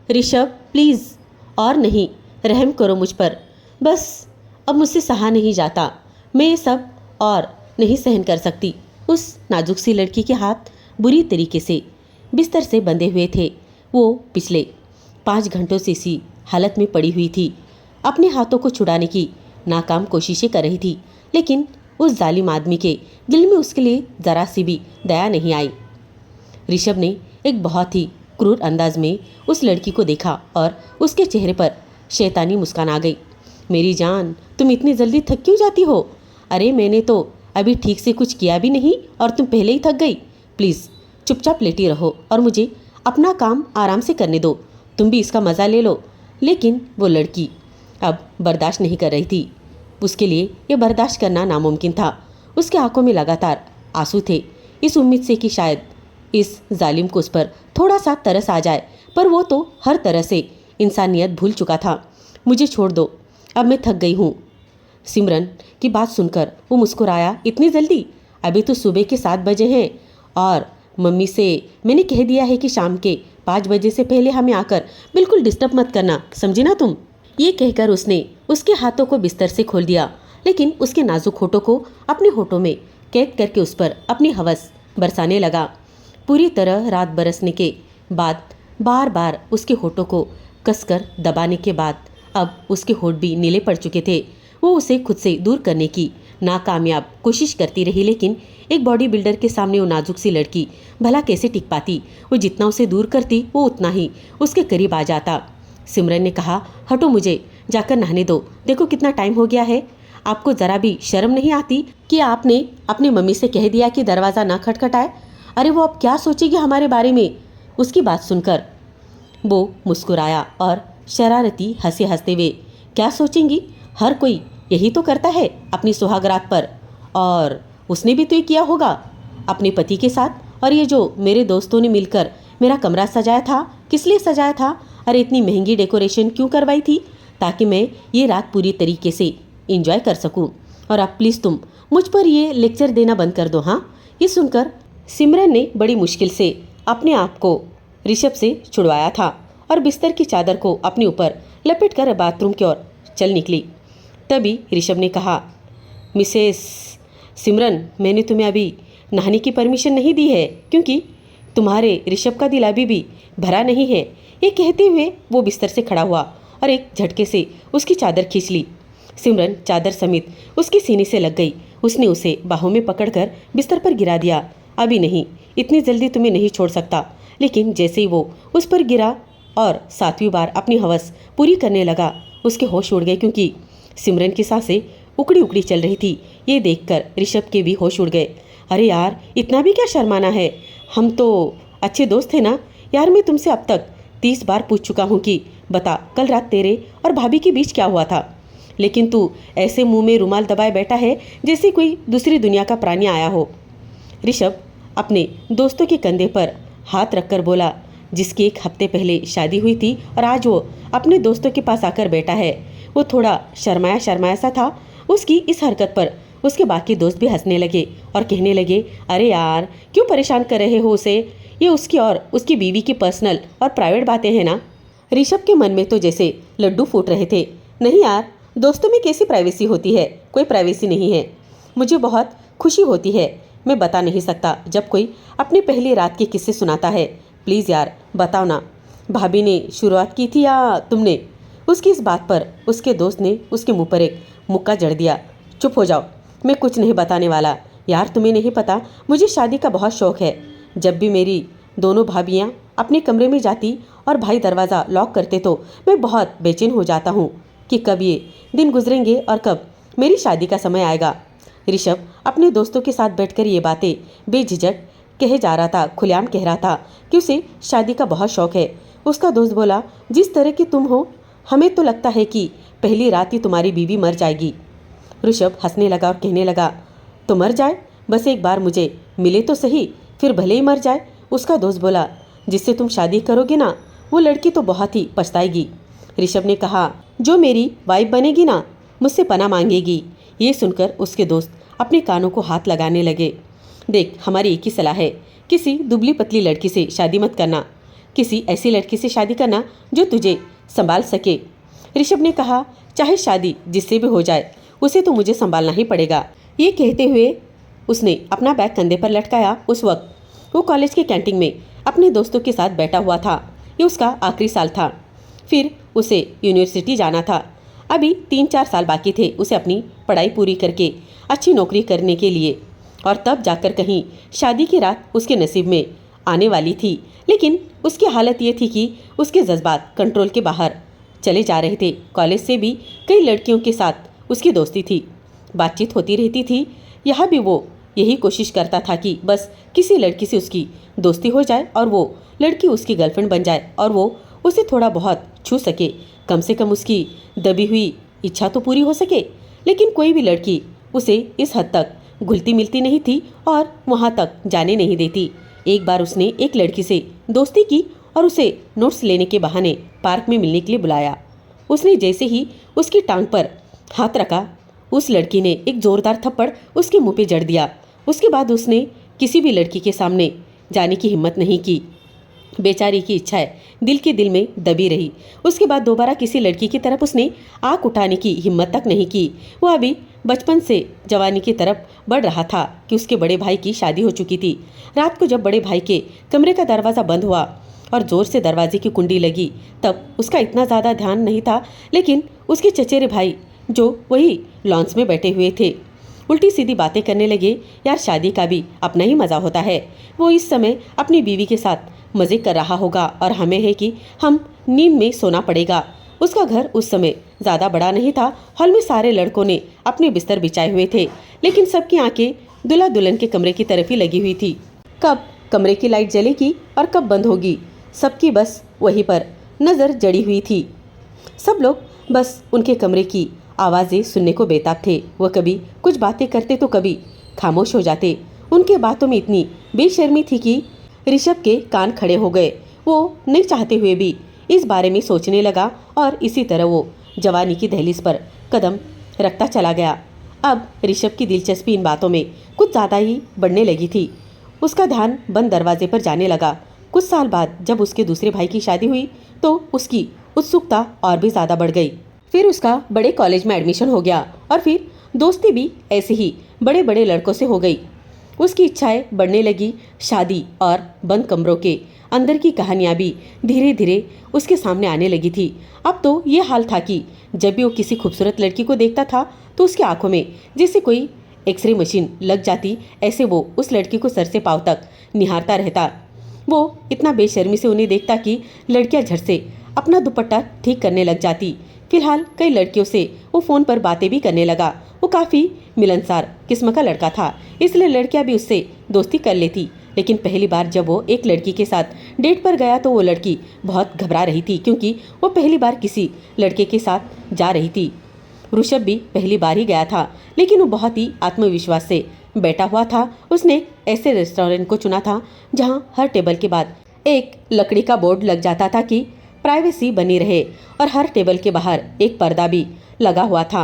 Rishabh please, और नहीं, रहम करो मुझ पर। बस अब मुझसे सहा नहीं जाता। मैं ये सब और नहीं सहन कर सकती। उस नाजुक सी लड़की के हाथ बुरी तरीके से बिस्तर से बंधे हुए थे। वो पिछले 5 घंटों से इसी हालत में पड़ी हुई थी। अपने हाथों को छुड़ाने की नाकाम कोशिशें कर रही थी, लेकिन उस जालिम आदमी के दिल में उसके लिए ज़रा सी भी दया नहीं आई। ऋषभ ने एक बहुत ही क्रूर अंदाज में उस लड़की को देखा और उसके चेहरे पर शैतानी मुस्कान आ गई। मेरी जान, तुम इतनी जल्दी थक क्यों जाती हो? अरे मैंने तो अभी ठीक से कुछ किया भी नहीं और तुम पहले ही थक गई। प्लीज़ चुपचाप लेटी रहो और मुझे अपना काम आराम से करने दो। तुम भी इसका मज़ा ले लो। लेकिन वो लड़की अब बर्दाश्त नहीं कर रही थी। उसके लिए ये बर्दाश्त करना नामुमकिन था। उसके आंखों में लगातार आंसू थे, इस उम्मीद से कि शायद इस जालिम को उस पर थोड़ा सा तरस आ जाए, पर वो तो हर तरह से इंसानियत भूल चुका था। मुझे छोड़ दो, अब मैं थक गई हूँ। सिमरन की बात सुनकर वो मुस्कुराया। इतनी जल्दी? अभी तो सुबह के 7 बजे हैं और मम्मी से मैंने कह दिया है कि शाम के 5 बजे से पहले हमें आकर बिल्कुल डिस्टर्ब मत करना, समझी ना तुम? ये कहकर उसने उसके हाथों को बिस्तर से खोल दिया, लेकिन उसके नाजुक होठों को अपने होठों में कैद करके उस पर अपनी हवस बरसाने लगा। पूरी तरह रात बरसने के बाद बार बार उसके होठों को कसकर दबाने के बाद अब उसके होठ भी नीले पड़ चुके थे। वो उसे खुद से दूर करने की नाकामयाब कोशिश करती रही, लेकिन एक बॉडी बिल्डर के सामने वो नाजुक सी लड़की भला कैसे टिक पाती? वो जितना उसे दूर करती वो उतना ही उसके करीब आ जाता। सिमरन ने कहा, हटो, मुझे जाकर नहाने दो। देखो कितना टाइम हो गया है। आपको ज़रा भी शर्म नहीं आती कि आपने अपनी मम्मी से कह दिया कि दरवाज़ा ना खटखटाए? अरे वो अब क्या सोचेगी हमारे बारे में? उसकी बात सुनकर वो मुस्कुराया और शरारती हंसे हंसते हुए, क्या सोचेंगी? हर कोई यही तो करता है अपनी सुहागरात पर, और उसने भी तो ये किया होगा अपने पति के साथ। और ये जो मेरे दोस्तों ने मिलकर मेरा कमरा सजाया था, किस लिए सजाया था? अरे इतनी महंगी डेकोरेशन क्यों करवाई थी? ताकि मैं ये रात पूरी तरीके से एंजॉय कर सकूं। और अब प्लीज़ तुम मुझ पर ये लेक्चर देना बंद कर दो। हाँ? ये सुनकर सिमरन ने बड़ी मुश्किल से अपने आप को ऋषभ से छुड़वाया था और बिस्तर की चादर को अपने ऊपर लपेटकर बाथरूम की ओर चल निकली। तभी ऋषभ ने कहा, मिसेस सिमरन, मैंने तुम्हें अभी नहाने की परमिशन नहीं दी है क्योंकि तुम्हारे ऋषभ का दिल अभी भी भरा नहीं है। ये कहते हुए वो बिस्तर से खड़ा हुआ और एक झटके से उसकी चादर खींच ली। सिमरन चादर समेत उसके सीने से लग गई। उसने उसे बाहों में पकड़कर बिस्तर पर गिरा दिया। अभी नहीं, इतनी जल्दी तुम्हें नहीं छोड़ सकता। लेकिन जैसे ही वो उस पर गिरा और 7वीं बार अपनी हवस पूरी करने लगा, उसके होश उड़ गए क्योंकि सिमरन की सांसें उकड़ी उकड़ी चल रही थी। ये देखकर ऋषभ के भी होश उड़ गए। अरे यार, इतना भी क्या शर्माना है? हम तो अच्छे दोस्त थे ना यार। मैं तुमसे अब तक 30 बार पूछ चुका हूँ कि बता, कल रात तेरे और भाभी के बीच क्या हुआ था, लेकिन तू ऐसे मुंह में रुमाल दबाए बैठा है जैसे कोई दूसरी दुनिया का प्राणी आया हो। ऋषभ अपने दोस्तों के कंधे पर हाथ रखकर बोला, जिसकी 1 हफ्ते पहले शादी हुई थी और आज वो अपने दोस्तों के पास आकर बैठा है। वो थोड़ा शर्माया शर्माया सा था। उसकी इस हरकत पर उसके बाकी दोस्त भी हंसने लगे और कहने लगे, अरे यार, क्यों परेशान कर रहे हो उसे? ये उसकी और उसकी बीवी की पर्सनल और प्राइवेट बातें हैं ना। ऋषभ के मन में तो जैसे लड्डू फूट रहे थे। नहीं यार, दोस्तों में कैसी प्राइवेसी होती है? कोई प्राइवेसी नहीं है। मुझे बहुत खुशी होती है, मैं बता नहीं सकता, जब कोई अपनी पहली रात के किस्से सुनाता है। प्लीज़ यार बताओ ना, भाभी ने शुरुआत की थी या तुमने? उसकी इस बात पर उसके दोस्त ने उसके मुंह पर एक मुक्का जड़ दिया। चुप हो जाओ, मैं कुछ नहीं बताने वाला। यार तुम्हें नहीं पता, मुझे शादी का बहुत शौक़ है। जब भी मेरी दोनों भाभियाँ अपने कमरे में जाती और भाई दरवाज़ा लॉक करते तो मैं बहुत बेचैन हो जाता हूँ कि कब ये दिन गुजरेंगे और कब मेरी शादी का समय आएगा। ऋषभ अपने दोस्तों के साथ बैठकर ये बातें बेझिझक कहे जा रहा था, खुलेआम कह रहा था कि उसे शादी का बहुत शौक़ है। उसका दोस्त बोला, जिस तरह की तुम हो, हमें तो लगता है कि पहली रात ही तुम्हारी बीवी मर जाएगी। ऋषभ हंसने लगा और कहने लगा, तो मर जाए, बस एक बार मुझे मिले तो सही, फिर भले ही मर जाए। उसका दोस्त बोला, जिससे तुम शादी करोगे ना, वो लड़की तो बहुत ही पछताएगी। ऋषभ ने कहा, जो मेरी वाइफ बनेगी ना, मुझसे पनाह मांगेगी। ये सुनकर उसके दोस्त अपने कानों को हाथ लगाने लगे। देख, हमारी एक ही सलाह है, किसी दुबली पतली लड़की से शादी मत करना। किसी ऐसी लड़की से शादी करना जो तुझे संभाल सके। ऋषभ ने कहा, चाहे शादी जिससे भी हो जाए उसे तो मुझे संभालना ही पड़ेगा। ये कहते हुए उसने अपना बैग कंधे पर लटकाया। उस वक्त वो कॉलेज के कैंटीन में अपने दोस्तों के साथ बैठा हुआ था। ये उसका आखिरी साल था, फिर उसे यूनिवर्सिटी जाना था। अभी 3-4 साल बाकी थे उसे अपनी पढ़ाई पूरी करके अच्छी नौकरी करने के लिए, और तब जाकर कहीं शादी की रात उसके नसीब में आने वाली थी। लेकिन उसकी हालत ये थी कि उसके जज्बात कंट्रोल के बाहर चले जा रहे थे। कॉलेज से भी कई लड़कियों के साथ उसकी दोस्ती थी, बातचीत होती रहती थी। यहाँ भी वो यही कोशिश करता था कि बस किसी लड़की से उसकी दोस्ती हो जाए और वो लड़की उसकी गर्लफ्रेंड बन जाए और वो उसे थोड़ा बहुत छू सके, कम से कम उसकी दबी हुई इच्छा तो पूरी हो सके। लेकिन कोई भी लड़की उसे इस हद तक घुलती मिलती नहीं थी और वहाँ तक जाने नहीं देती। एक बार उसने एक लड़की से दोस्ती की और उसे नोट्स लेने के बहाने पार्क में मिलने के लिए बुलाया। उसने जैसे ही उसकी टांग पर हाथ रखा, उस लड़की ने एक जोरदार थप्पड़ उसके मुंह पे जड़ दिया। उसके बाद उसने किसी भी लड़की के सामने जाने की हिम्मत नहीं की। बेचारी की इच्छाएं दिल के दिल में दबी रही। उसके बाद दोबारा किसी लड़की की तरफ उसने आंख उठाने की हिम्मत तक नहीं की। वो अभी बचपन से जवानी की तरफ बढ़ रहा था कि उसके बड़े भाई की शादी हो चुकी थी। रात को जब बड़े भाई के कमरे का दरवाज़ा बंद हुआ और ज़ोर से दरवाजे की कुंडी लगी, तब उसका इतना ज़्यादा ध्यान नहीं था। लेकिन उसके चचेरे भाई जो वही लॉन्स में बैठे हुए थे उल्टी सीधी बातें करने लगे। यार, शादी का भी अपना ही मज़ा होता है। वो इस समय अपनी बीवी के साथ मज़े कर रहा होगा और हमें है कि हम नींद में सोना पड़ेगा। उसका घर उस समय ज़्यादा बड़ा नहीं था। हॉल में सारे लड़कों ने अपने बिस्तर बिछाए हुए थे, लेकिन सबकी आंखें दूल्हा दुल्हन के कमरे की तरफ ही लगी हुई थी। कब कमरे की लाइट जलेगी और कब बंद होगी, सबकी बस वहीं पर नज़र जड़ी हुई थी। सब लोग बस उनके कमरे की आवाज़ें सुनने को बेताब थे। वह कभी कुछ बातें करते तो कभी खामोश हो जाते। उनके बातों में इतनी बेशर्मी थी कि ऋषभ के कान खड़े हो गए। वो नहीं चाहते हुए भी इस बारे में सोचने लगा और इसी तरह वो जवानी की दहलीज पर कदम रखता चला गया। अब ऋषभ की दिलचस्पी इन बातों में कुछ ज़्यादा ही बढ़ने लगी थी। उसका ध्यान बंद दरवाजे पर जाने लगा। कुछ साल बाद जब उसके दूसरे भाई की शादी हुई तो उसकी उत्सुकता और भी ज़्यादा बढ़ गई। फिर उसका बड़े कॉलेज में एडमिशन हो गया और फिर दोस्ती भी ऐसे ही बड़े बड़े लड़कों से हो गई। उसकी इच्छाएं बढ़ने लगी। शादी और बंद कमरों के अंदर की कहानियां भी धीरे धीरे उसके सामने आने लगी थी। अब तो ये हाल था कि जब भी वो किसी खूबसूरत लड़की को देखता था तो उसकी आंखों में जैसे कोई एक्सरे मशीन लग जाती, ऐसे वो उस लड़की को सर से पांव तक निहारता रहता। वो इतना बेशर्मी से उन्हें देखता कि लड़कियां झट से अपना दुपट्टा ठीक करने लग जाती। फिलहाल कई लड़कियों से वो फ़ोन पर बातें भी करने लगा। वो काफ़ी मिलनसार किस्म का लड़का था, इसलिए लड़कियां भी उससे दोस्ती कर लेती। लेकिन पहली बार जब वो एक लड़की के साथ डेट पर गया तो वो लड़की बहुत घबरा रही थी, क्योंकि वो पहली बार किसी लड़के के साथ जा रही थी। ऋषभ भी पहली बार ही गया था, लेकिन वो बहुत ही आत्मविश्वास से बैठा हुआ था। उसने ऐसे रेस्टोरेंट को चुना था जहाँ हर टेबल के बाद एक लकड़ी का बोर्ड लग जाता था कि प्राइवेसी बनी रहे, और हर टेबल के बाहर एक पर्दा भी लगा हुआ था।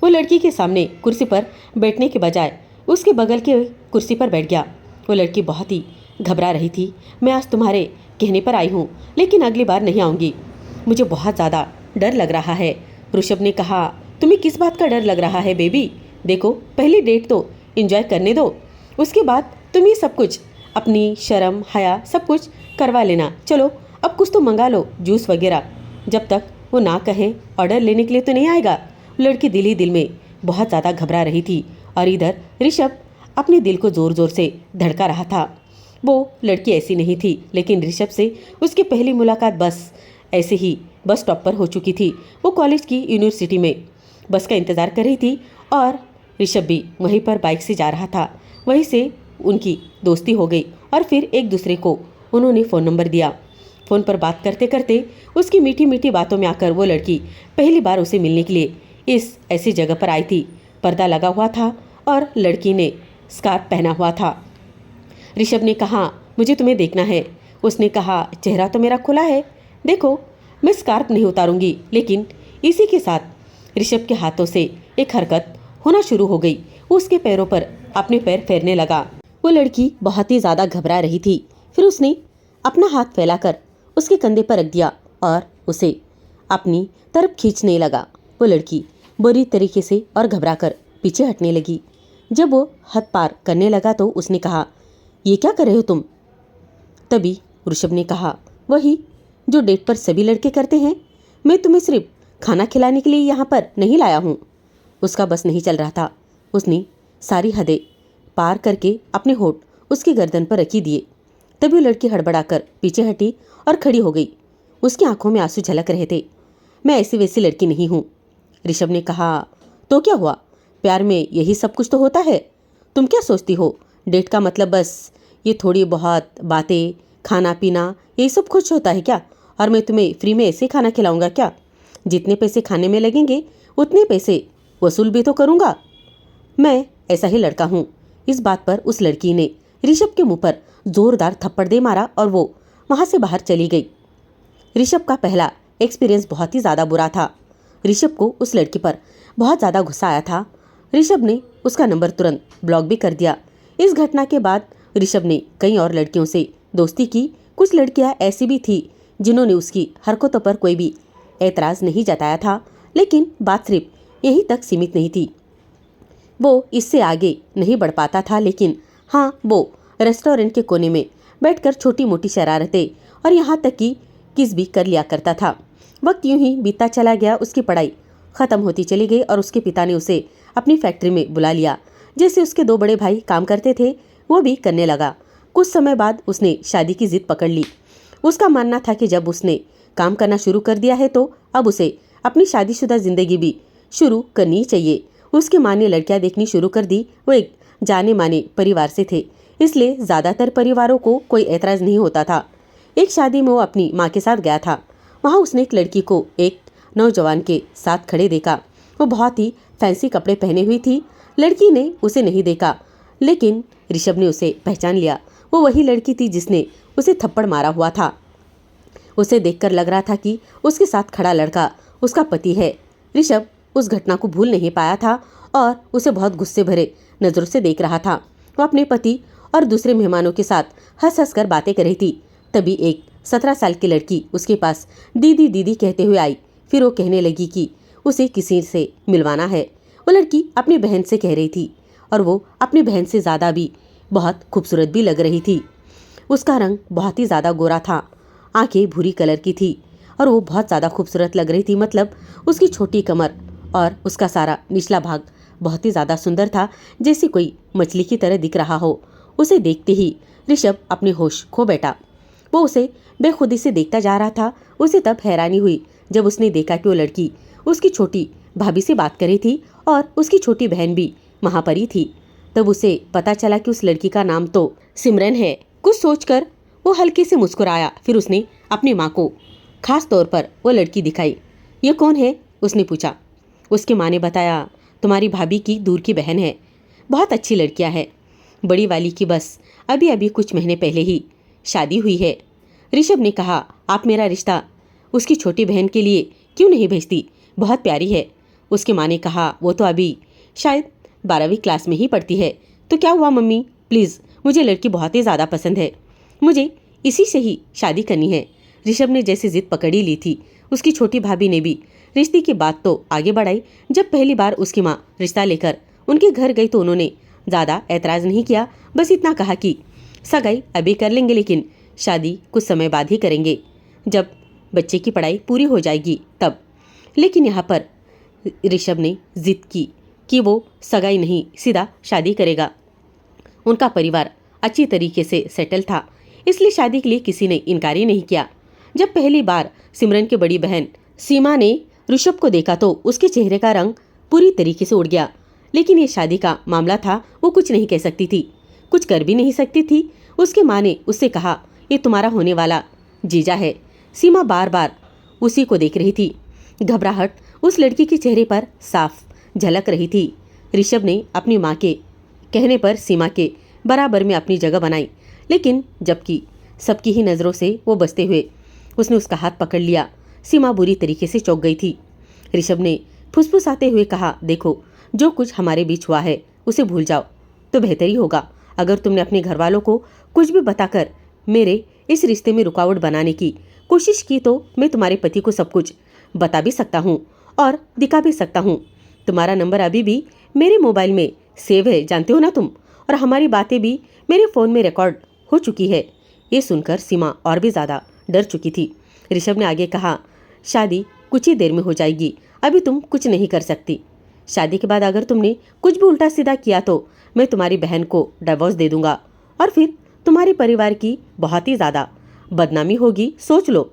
वो लड़की के सामने कुर्सी पर बैठने के बजाय उसके बगल के कुर्सी पर बैठ गया। वो लड़की बहुत ही घबरा रही थी। मैं आज तुम्हारे कहने पर आई हूँ, लेकिन अगली बार नहीं आऊँगी। मुझे बहुत ज़्यादा डर लग रहा है। ऋषभ ने कहा, तुम्हें किस बात का डर लग रहा है बेबी? देखो, पहली डेट तो एंजॉय करने दो, उसके बाद तुम ये सब कुछ अपनी शर्म हया सब कुछ करवा लेना। चलो अब कुछ तो मंगा लो, जूस वगैरह। जब तक वो ना कहे ऑर्डर लेने के लिए तो नहीं आएगा। लड़की दिल ही दिल में बहुत ज़्यादा घबरा रही थी और इधर ऋषभ अपने दिल को ज़ोर ज़ोर से धड़का रहा था। वो लड़की ऐसी नहीं थी, लेकिन ऋषभ से उसकी पहली मुलाकात बस ऐसे ही बस स्टॉप पर हो चुकी थी। वो कॉलेज की यूनिवर्सिटी में बस का इंतज़ार कर रही थी और ऋषभ भी वहीं पर बाइक से जा रहा था। वहीं से उनकी दोस्ती हो गई और फिर एक दूसरे को उन्होंने फ़ोन नंबर दिया। फ़ोन पर बात करते करते उसकी मीठी मीठी बातों में आकर वो लड़की पहली बार उसे मिलने के लिए इस ऐसी जगह पर आई थी। पर्दा लगा हुआ था और लड़की ने स्कार्फ पहना हुआ था। ऋषभ ने कहा, मुझे तुम्हें देखना है। उसने कहा, चेहरा तो मेरा खुला है, देखो मैं स्कार्फ नहीं उतारूंगी। लेकिन इसी के साथ ऋषभ के हाथों से एक हरकत होना शुरू हो गई। वो उसके पैरों पर अपने पैर फेरने लगा। वो लड़की बहुत ही ज़्यादा घबरा रही थी। फिर उसने अपना हाथ फैलाकर उसके कंधे पर रख दिया और उसे अपनी तरफ खींचने लगा। वो लड़की बुरी तरीके से और घबराकर पीछे हटने लगी। जब वो हद पार करने लगा तो उसने कहा, ये क्या कर रहे हो तुम? तभी ऋषभ ने कहा, वही जो डेट पर सभी लड़के करते हैं। मैं तुम्हें सिर्फ खाना खिलाने के लिए यहाँ पर नहीं लाया हूँ। उसका बस नहीं चल रहा था। उसने सारी हदें पार करके अपने होठ उसकी गर्दन पर रखी दिए। तभी वो लड़की हड़बड़ाकर पीछे हटी और खड़ी हो गई। उसकी आंखों में आंसू झलक रहे थे। मैं ऐसी वैसी लड़की नहीं हूँ। ऋषभ ने कहा, तो क्या हुआ? प्यार में यही सब कुछ तो होता है। तुम क्या सोचती हो डेट का मतलब बस ये थोड़ी बहुत बातें, खाना पीना, यही सब कुछ होता है क्या? और मैं तुम्हें फ्री में ऐसे खाना खिलाऊंगा क्या? जितने पैसे खाने में लगेंगे उतने पैसे वसूल भी तो करूँगा। मैं ऐसा ही लड़का हूँ। इस बात पर उस लड़की ने ऋषभ के मुंह पर जोरदार थप्पड़ दे मारा और वो वहाँ से बाहर चली गई। ऋषभ का पहला एक्सपीरियंस बहुत ही ज़्यादा बुरा था। ऋषभ को उस लड़की पर बहुत ज़्यादा गुस्सा आया था। ऋषभ ने उसका नंबर तुरंत ब्लॉक भी कर दिया। इस घटना के बाद ऋषभ ने कई और लड़कियों से दोस्ती की। कुछ लड़कियां ऐसी भी थी जिन्होंने उसकी हरकतों पर कोई भी ऐतराज़ नहीं जताया था, लेकिन बात सिर्फ यहीं तक सीमित नहीं थी। वो इससे आगे नहीं बढ़ पाता था, लेकिन हाँ, वो रेस्टोरेंट के कोने में बैठकर छोटी मोटी शरारतें और यहाँ तक कि किस भी कर लिया करता था। वक्त यूं ही बीतता चला गया। उसकी पढ़ाई ख़त्म होती चली गई और उसके पिता ने उसे अपनी फैक्ट्री में बुला लिया। जैसे उसके दो बड़े भाई काम करते थे वो भी करने लगा। कुछ समय बाद उसने शादी की जिद पकड़ ली। उसका मानना था कि जब उसने काम करना शुरू कर दिया है तो अब उसे अपनी शादीशुदा जिंदगी भी शुरू करनी चाहिए। उसकी माँ ने लड़कियां देखनी शुरू कर दी। वो एक जाने माने परिवार से थे, इसलिए ज़्यादातर परिवारों को कोई ऐतराज़ नहीं होता था। एक शादी में वो अपनी माँ के साथ गया था। वहाँ उसने एक लड़की को एक नौजवान के साथ खड़े देखा। वो बहुत ही फैंसी कपड़े पहने हुई थी। लड़की ने उसे नहीं देखा, लेकिन ऋषभ ने उसे पहचान लिया। वो वही लड़की थी जिसने उसे थप्पड़ मारा हुआ था। उसे देखकर लग रहा था कि उसके साथ खड़ा लड़का उसका पति है। ऋषभ उस घटना को भूल नहीं पाया था और उसे बहुत गुस्से भरे नज़रों से देख रहा था। वो अपने पति और दूसरे मेहमानों के साथ हंस हंस कर बातें कर रही थी। तभी एक 17 साल की लड़की उसके पास दीदी दीदी कहते हुए आई। फिर वो कहने लगी कि उसे किसी से मिलवाना है। वो लड़की अपनी बहन से कह रही थी और वो अपनी बहन से ज़्यादा भी बहुत खूबसूरत भी लग रही थी। उसका रंग बहुत ही ज़्यादा गोरा था, आंखें भूरी कलर की थी और वो बहुत ज़्यादा खूबसूरत लग रही थी। मतलब उसकी छोटी कमर और उसका सारा निचला भाग बहुत ही ज़्यादा सुंदर था, जैसे कोई मछली की तरह दिख रहा हो। उसे देखते ही ऋषभ अपने होश खो बैठा। वो उसे बेखुदी से देखता जा रहा था। उसे तब हैरानी हुई जब उसने देखा कि वो लड़की उसकी छोटी भाभी से बात कर रही थी और उसकी छोटी बहन भी वहाँ पर ही थी। तब उसे पता चला कि उस लड़की का नाम तो सिमरन है। कुछ सोचकर वो हल्के से मुस्कुराया। फिर उसने अपनी माँ को खास तौर पर वो लड़की दिखाई। ये कौन है? उसने पूछा। उसकी माँ ने बताया, तुम्हारी भाभी की दूर की बहन है। बहुत अच्छी लड़कियाँ है। बड़ी वाली की बस अभी अभी कुछ महीने पहले ही शादी हुई है। ऋषभ ने कहा, आप मेरा रिश्ता उसकी छोटी बहन के लिए क्यों नहीं भेजती? बहुत प्यारी है। उसकी माँ ने कहा, वो तो अभी शायद 12वीं क्लास में ही पढ़ती है। तो क्या हुआ मम्मी, प्लीज़, मुझे लड़की बहुत ही ज़्यादा पसंद है। मुझे इसी से ही शादी करनी है। ऋषभ ने जैसे जिद पकड़ी ली थी, उसकी छोटी भाभी ने भी रिश्ते की बात तो आगे बढ़ाई। जब पहली बार उसकी माँ रिश्ता लेकर उनके घर गई तो उन्होंने ज़्यादा ऐतराज़ नहीं किया। बस इतना कहा कि सगाई अभी कर लेंगे, लेकिन शादी कुछ समय बाद ही करेंगे, जब बच्चे की पढ़ाई पूरी हो जाएगी तब। लेकिन यहाँ पर ऋषभ ने जिद की कि वो सगाई नहीं, सीधा शादी करेगा। उनका परिवार अच्छी तरीके से सेटल था, इसलिए शादी के लिए किसी ने इनकार ही नहीं किया। जब पहली बार सिमरन की बड़ी बहन सीमा ने ऋषभ को देखा तो उसके चेहरे का रंग पूरी तरीके से उड़ गया। लेकिन ये शादी का मामला था, वो कुछ नहीं कह सकती थी, कुछ कर भी नहीं सकती थी। उसके माँ ने उससे कहा, ये तुम्हारा होने वाला जीजा है। सीमा बार बार उसी को देख रही थी। घबराहट उस लड़की के चेहरे पर साफ झलक रही थी। ऋषभ ने अपनी माँ के कहने पर सीमा के बराबर में अपनी जगह बनाई, लेकिन जबकि सबकी ही नज़रों से वो बचते हुए उसने उसका हाथ पकड़ लिया। सीमा बुरी तरीके से चौंक गई थी। ऋषभ ने फुसफुसाते हुए कहा, देखो, जो कुछ हमारे बीच हुआ है उसे भूल जाओ तो बेहतर ही होगा। अगर तुमने अपने घर वालों को कुछ भी बताकर मेरे इस रिश्ते में रुकावट बनाने की कोशिश की तो मैं तुम्हारे पति को सब कुछ बता भी सकता हूँ और दिखा भी सकता हूँ। तुम्हारा नंबर अभी भी मेरे मोबाइल में सेव है, जानते हो ना तुम, और हमारी बातें भी मेरे फ़ोन में रिकॉर्ड हो चुकी है। ये सुनकर सीमा और भी ज़्यादा डर चुकी थी। ऋषभ ने आगे कहा, शादी कुछ ही देर में हो जाएगी, अभी तुम कुछ नहीं कर सकती। शादी के बाद अगर तुमने कुछ भी उल्टा सीधा किया तो मैं तुम्हारी बहन को डिवोर्स दे दूंगा और फिर तुम्हारे परिवार की बहुत ही ज़्यादा बदनामी होगी। सोच लो,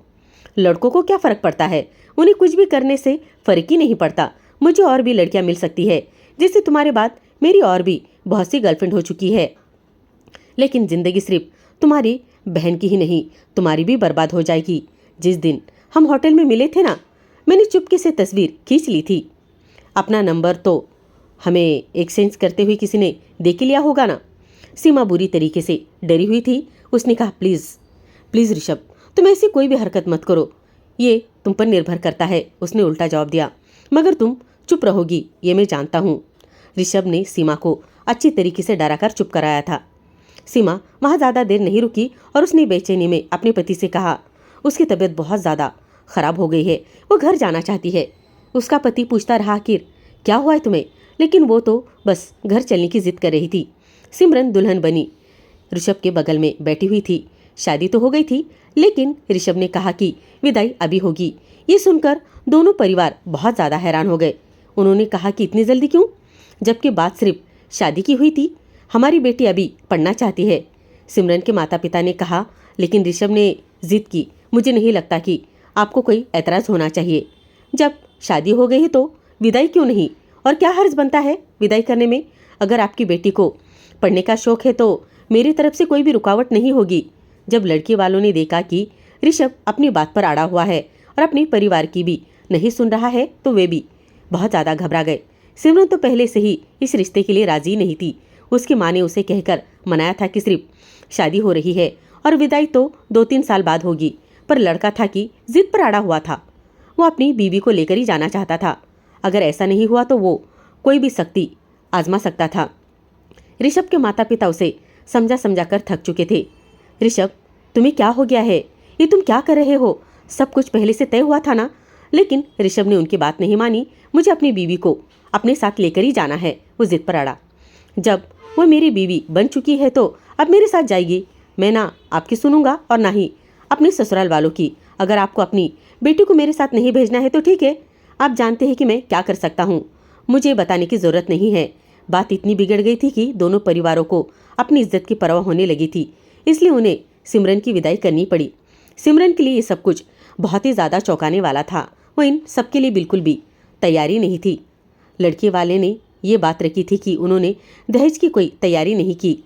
लड़कों को क्या फ़र्क पड़ता है, उन्हें कुछ भी करने से फ़र्क ही नहीं पड़ता। मुझे और भी लड़कियां मिल सकती है, जिससे तुम्हारे बाद मेरी और भी बहुत सी गर्लफ्रेंड हो चुकी है, लेकिन ज़िंदगी सिर्फ तुम्हारी बहन की ही नहीं, तुम्हारी भी बर्बाद हो जाएगी। जिस दिन हम होटल में मिले थे ना, मैंने चुपके से तस्वीर खींच ली थी। अपना नंबर तो हमें एक्सचेंज करते हुए किसी ने देख लिया होगा ना। सीमा बुरी तरीके से डरी हुई थी। उसने कहा, प्लीज़ प्लीज़ ऋषभ, तुम ऐसी कोई भी हरकत मत करो, ये तुम पर निर्भर करता है। उसने उल्टा जवाब दिया, मगर तुम चुप रहोगी ये मैं जानता हूँ। ऋषभ ने सीमा को अच्छी तरीके से डराकर चुप कराया था। सीमा वहाँ ज़्यादा देर नहीं रुकी और उसने बेचैनी में अपने पति से कहा, उसकी तबीयत बहुत ज़्यादा ख़राब हो गई है, वो घर जाना चाहती है। उसका पति पूछता रहा, आखिर क्या हुआ है तुम्हें, लेकिन वो तो बस घर चलने की जिद कर रही थी। सिमरन दुल्हन बनी ऋषभ के बगल में बैठी हुई थी। शादी तो हो गई थी, लेकिन ऋषभ ने कहा कि विदाई अभी होगी। ये सुनकर दोनों परिवार बहुत ज़्यादा हैरान हो गए। उन्होंने कहा कि इतनी जल्दी क्यों, जबकि बात सिर्फ शादी की हुई थी। हमारी बेटी अभी पढ़ना चाहती है। सिमरन के माता पिता ने कहा, लेकिन ऋषभ ने जिद की, मुझे नहीं लगता कि आपको कोई ऐतराज़ होना चाहिए। जब शादी हो गई है तो विदाई क्यों नहीं, और क्या हर्ज बनता है विदाई करने में। अगर आपकी बेटी को पढ़ने का शौक है तो मेरी तरफ से कोई भी रुकावट नहीं होगी। जब लड़की वालों ने देखा कि ऋषभ अपनी बात पर अड़ा हुआ है और अपने परिवार की भी नहीं सुन रहा है, तो वे भी बहुत ज़्यादा घबरा गए। सिमरन तो पहले से ही इस रिश्ते के लिए राजी नहीं थी। उसकी माँ ने उसे कहकर मनाया था कि सिर्फ शादी हो रही है और विदाई तो 2-3 साल बाद होगी, पर लड़का था कि जिद पर अड़ा हुआ था। वो अपनी बीवी को लेकर ही जाना चाहता था। अगर ऐसा नहीं हुआ तो वो कोई भी सख्ती आजमा सकता था। ऋषभ के माता पिता उसे समझा समझा कर थक चुके थे। ऋषभ, तुम्हें क्या हो गया है, ये तुम क्या कर रहे हो, सब कुछ पहले से तय हुआ था ना। लेकिन ऋषभ ने उनकी बात नहीं मानी। मुझे अपनी बीवी को अपने साथ लेकर ही जाना है, वो जिद पर अड़ा। जब वो मेरी बीवी बन चुकी है तो अब मेरे साथ जाएगी। मैं ना आपकी सुनूंगा और ना ही अपने ससुराल वालों की। अगर आपको अपनी बेटी को मेरे साथ नहीं भेजना है तो ठीक है, आप जानते हैं कि मैं क्या कर सकता हूँ, मुझे बताने की ज़रूरत नहीं है। बात इतनी बिगड़ गई थी कि दोनों परिवारों को अपनी इज्जत की परवाह होने लगी थी, इसलिए उन्हें सिमरन की विदाई करनी पड़ी। सिमरन के लिए ये सब कुछ बहुत ही ज़्यादा चौंकाने वाला था। वो इन सबके लिए बिल्कुल भी तैयारी नहीं थी। लड़के वाले ने ये बात रखी थी कि उन्होंने दहेज की कोई तैयारी नहीं की।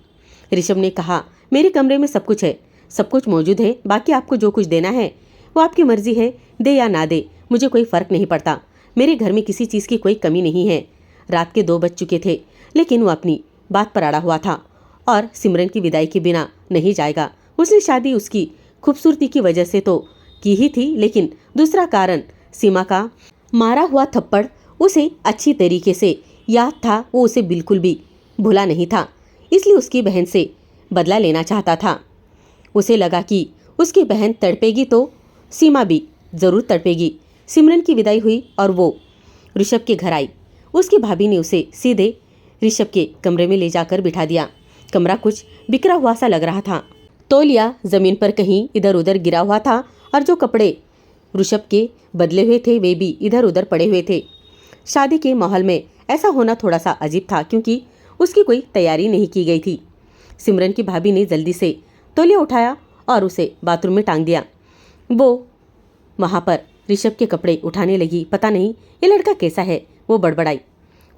ऋषभ ने कहा, मेरे कमरे में सब कुछ है, सब कुछ मौजूद है, बाकी आपको जो कुछ देना है वो आपकी मर्जी है, दे या ना दे, मुझे कोई फ़र्क नहीं पड़ता। मेरे घर में किसी चीज़ की कोई कमी नहीं है। रात के 2 बज चुके थे, लेकिन वो अपनी बात पर अड़ा हुआ था और सिमरन की विदाई के बिना नहीं जाएगा। उसने शादी उसकी खूबसूरती की वजह से तो की ही थी, लेकिन दूसरा कारण सीमा का मारा हुआ थप्पड़ उसे अच्छी तरीके से याद था। वो उसे बिल्कुल भी भूला नहीं था, इसलिए उसकी बहन से बदला लेना चाहता था। उसे लगा कि उसकी बहन तड़पेगी तो सीमा भी ज़रूर तड़पेगी। सिमरन की विदाई हुई और वो ऋषभ के घर आई। उसकी भाभी ने उसे सीधे ऋषभ के कमरे में ले जाकर बिठा दिया। कमरा कुछ बिखरा हुआ सा लग रहा था। तौलिया ज़मीन पर कहीं इधर उधर गिरा हुआ था और जो कपड़े ऋषभ के बदले हुए थे वे भी इधर उधर पड़े हुए थे। शादी के माहौल में ऐसा होना थोड़ा सा अजीब था, क्योंकि उसकी कोई तैयारी नहीं की गई थी। सिमरन की भाभी ने जल्दी से तौलिया उठाया और उसे बाथरूम में टांग दिया। वो वहाँ पर ऋषभ के कपड़े उठाने लगी। पता नहीं ये लड़का कैसा है, वो बड़बड़ाई।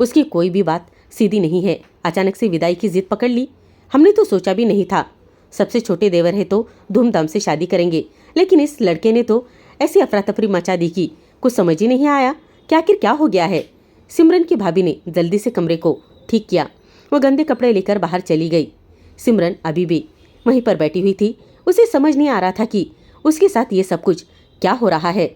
उसकी कोई भी बात सीधी नहीं है। अचानक से विदाई की जिद पकड़ ली। हमने तो सोचा भी नहीं था, सबसे छोटे देवर है तो धूमधाम से शादी करेंगे, लेकिन इस लड़के ने तो ऐसी अफरा तफरी मचा दी कि कुछ समझ ही नहीं आया कि आखिर क्या हो गया है। सिमरन की भाभी ने जल्दी से कमरे को ठीक किया। वो गंदे कपड़े लेकर बाहर चली गई। सिमरन अभी भी वहीं पर बैठी हुई थी। उसे समझ नहीं आ रहा था कि उसके साथ ये सब कुछ क्या हो रहा है।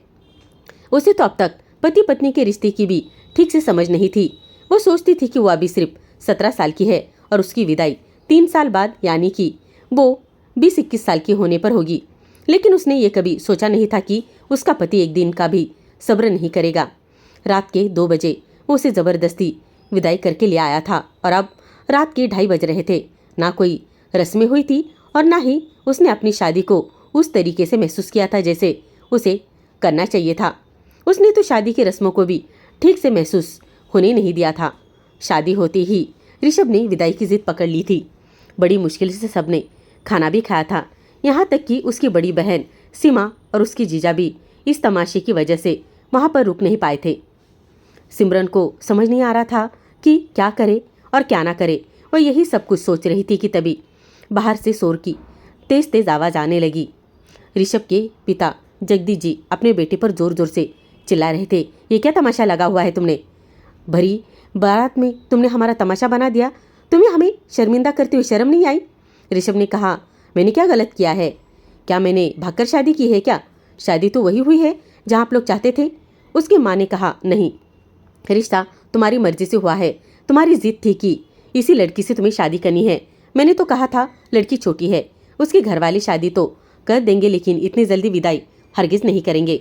उसे तो अब तक पति पत्नी के रिश्ते की भी ठीक से समझ नहीं थी। वो सोचती थी कि वो अभी सिर्फ 17 साल की है और उसकी विदाई 3 साल बाद, यानी कि वो 20-21 साल की होने पर होगी। लेकिन उसने ये कभी सोचा नहीं था कि उसका पति एक दिन का भी सब्र नहीं करेगा। रात के 2 बजे वो उसे ज़बरदस्ती विदाई करके ले आया था और अब रात के 2:30 बज रहे थे। ना कोई रस्में हुई थी और ना ही उसने अपनी शादी को उस तरीके से महसूस किया था जैसे उसे करना चाहिए था। उसने तो शादी की रस्मों को भी ठीक से महसूस होने नहीं दिया था। शादी होते ही ऋषभ ने विदाई की जिद पकड़ ली थी। बड़ी मुश्किल से सबने खाना भी खाया था, यहाँ तक कि उसकी बड़ी बहन सीमा और उसकी जीजा भी इस तमाशे की वजह से वहाँ पर रुक नहीं पाए थे। सिमरन को समझ नहीं आ रहा था कि क्या करे और क्या ना करे। वह यही सब कुछ सोच रही थी कि तभी बाहर से शोर की तेज तेज आवाज़ आने लगी। ऋषभ के पिता जगदीश जी अपने बेटे पर जोर जोर से चिल्ला रहे थे, ये क्या तमाशा लगा हुआ है तुमने? भरी बारात में तुमने हमारा तमाशा बना दिया। तुम्हें हमें शर्मिंदा करते हुए शर्म नहीं आई? ऋषभ ने कहा, मैंने क्या गलत किया है? क्या मैंने भागकर शादी की है क्या? शादी तो वही हुई है जहाँ आप लोग चाहते थे। उसकी माँ ने कहा, नहीं, रिश्ता तुम्हारी मर्जी से हुआ है। तुम्हारी जिद थी कि इसी लड़की से तुम्हें शादी करनी है। मैंने तो कहा था लड़की छोटी है, उसके घर वाले शादी तो कर देंगे लेकिन इतनी जल्दी विदाई हरगिज नहीं करेंगे।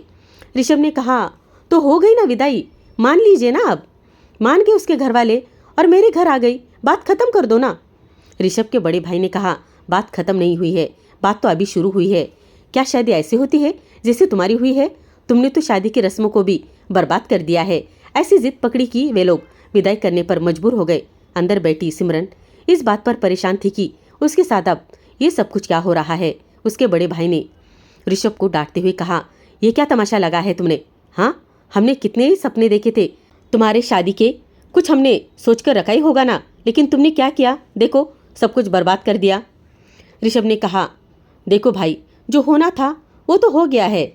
ऋषभ ने कहा, तो हो गई ना विदाई, मान लीजिए ना। अब मान गए उसके घर वाले और मेरे घर आ गई, बात खत्म कर दो ना। ऋषभ के बड़े भाई ने कहा, बात खत्म नहीं हुई है, बात तो अभी शुरू हुई है। क्या शादी ऐसे होती है जैसे तुम्हारी हुई है? तुमने तो शादी की रस्मों को भी बर्बाद कर दिया है। ऐसी जिद पकड़ी कि वे लोग विदाई करने पर मजबूर हो गए। अंदर बैठी सिमरन इस बात पर परेशान थी कि उसके साथ अब ये सब कुछ क्या हो रहा है। उसके बड़े भाई ने ऋषभ को डांटते हुए कहा, ये क्या तमाशा लगा है तुमने? हाँ, हमने कितने ही सपने देखे थे तुम्हारे शादी के, कुछ हमने सोच कर रखा ही होगा ना, लेकिन तुमने क्या किया? देखो सब कुछ बर्बाद कर दिया। ऋषभ ने कहा, देखो भाई, जो होना था वो तो हो गया है।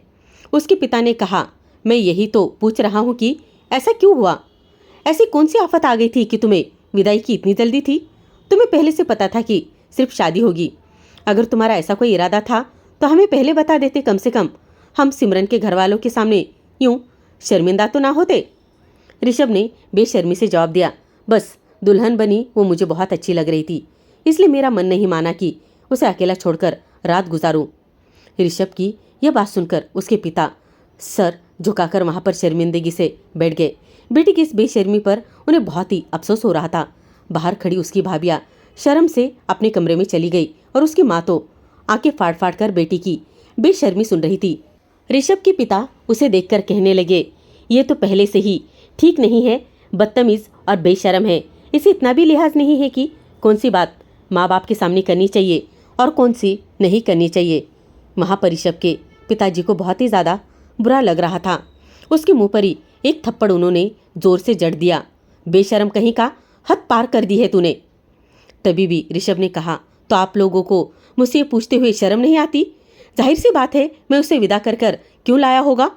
उसके पिता ने कहा, मैं यही तो पूछ रहा हूँ कि ऐसा क्यों हुआ? ऐसी कौन सी आफत आ गई थी कि तुम्हें विदाई की इतनी जल्दी थी? तुम्हें पहले से पता था कि सिर्फ शादी होगी। अगर तुम्हारा ऐसा कोई इरादा था तो हमें पहले बता देते, कम से कम हम सिमरन के घर वालों के सामने यूं शर्मिंदा तो ना होते। ऋषभ ने बेशर्मी से जवाब दिया, बस दुल्हन बनी वो मुझे बहुत अच्छी लग रही थी, इसलिए मेरा मन नहीं माना कि उसे अकेला छोड़कर रात गुजारूं। ऋषभ की यह बात सुनकर उसके पिता सर झुकाकर वहां पर शर्मिंदगी से बैठ गए। बेटी की इस बेशर्मी पर उन्हें बहुत ही अफसोस हो रहा था। बाहर खड़ी उसकी भाभियां शर्म से अपने कमरे में चली गई और उसकी माँ तो आंखें फाड़ फाड़ कर बेटी की बेशर्मी सुन रही थी। ऋषभ के पिता उसे देखकर कहने लगे, ये तो पहले से ही ठीक नहीं है, बदतमीज और बेशर्म है। इसे इतना भी लिहाज नहीं है कि कौन सी बात माँ बाप के सामने करनी चाहिए और कौन सी नहीं करनी चाहिए। वहाँ पर ऋषभ के पिताजी को बहुत ही ज़्यादा बुरा लग रहा था। उसके मुंह पर ही एक थप्पड़ उन्होंने जोर से जड़ दिया। बेशर्म कहीं का, हद पार कर दी है तूने। तभी भी ऋषभ ने कहा, तो आप लोगों को मुझसे पूछते हुए शर्म नहीं आती? जाहिर सी बात है मैं उसे विदा कर कर क्यों लाया होगा?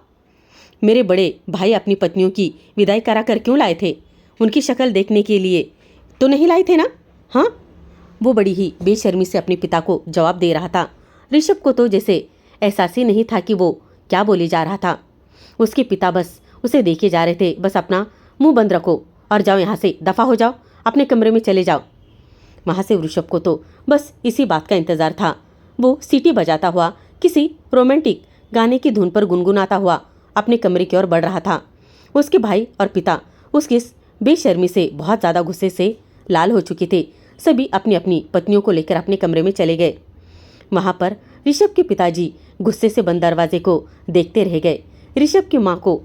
मेरे बड़े भाई अपनी पत्नियों की विदाई करा कर क्यों लाए थे? उनकी शक्ल देखने के लिए तो नहीं लाए थे ना? हाँ, वो बड़ी ही बेशर्मी से अपने पिता को जवाब दे रहा था। ऋषभ को तो जैसे एहसास ही नहीं था कि वो क्या बोले जा रहा था। उसके पिता बस उसे देखे जा रहे थे। बस अपना मुंह बंद रखो और जाओ, यहाँ से दफा हो जाओ, अपने कमरे में चले जाओ। वहाँ से ऋषभ को तो बस इसी बात का इंतजार था। वो सीटी बजाता हुआ किसी रोमांटिक गाने की धुन पर गुनगुनाता हुआ अपने कमरे की ओर बढ़ रहा था। उसके भाई और पिता उसकी इस बेशर्मी से बहुत ज़्यादा गुस्से से लाल हो चुके थे। सभी अपनी अपनी पत्नियों को लेकर अपने कमरे में चले गए। वहाँ पर ऋषभ के पिताजी गुस्से से बंद दरवाजे को देखते रह गए। ऋषभ की माँ को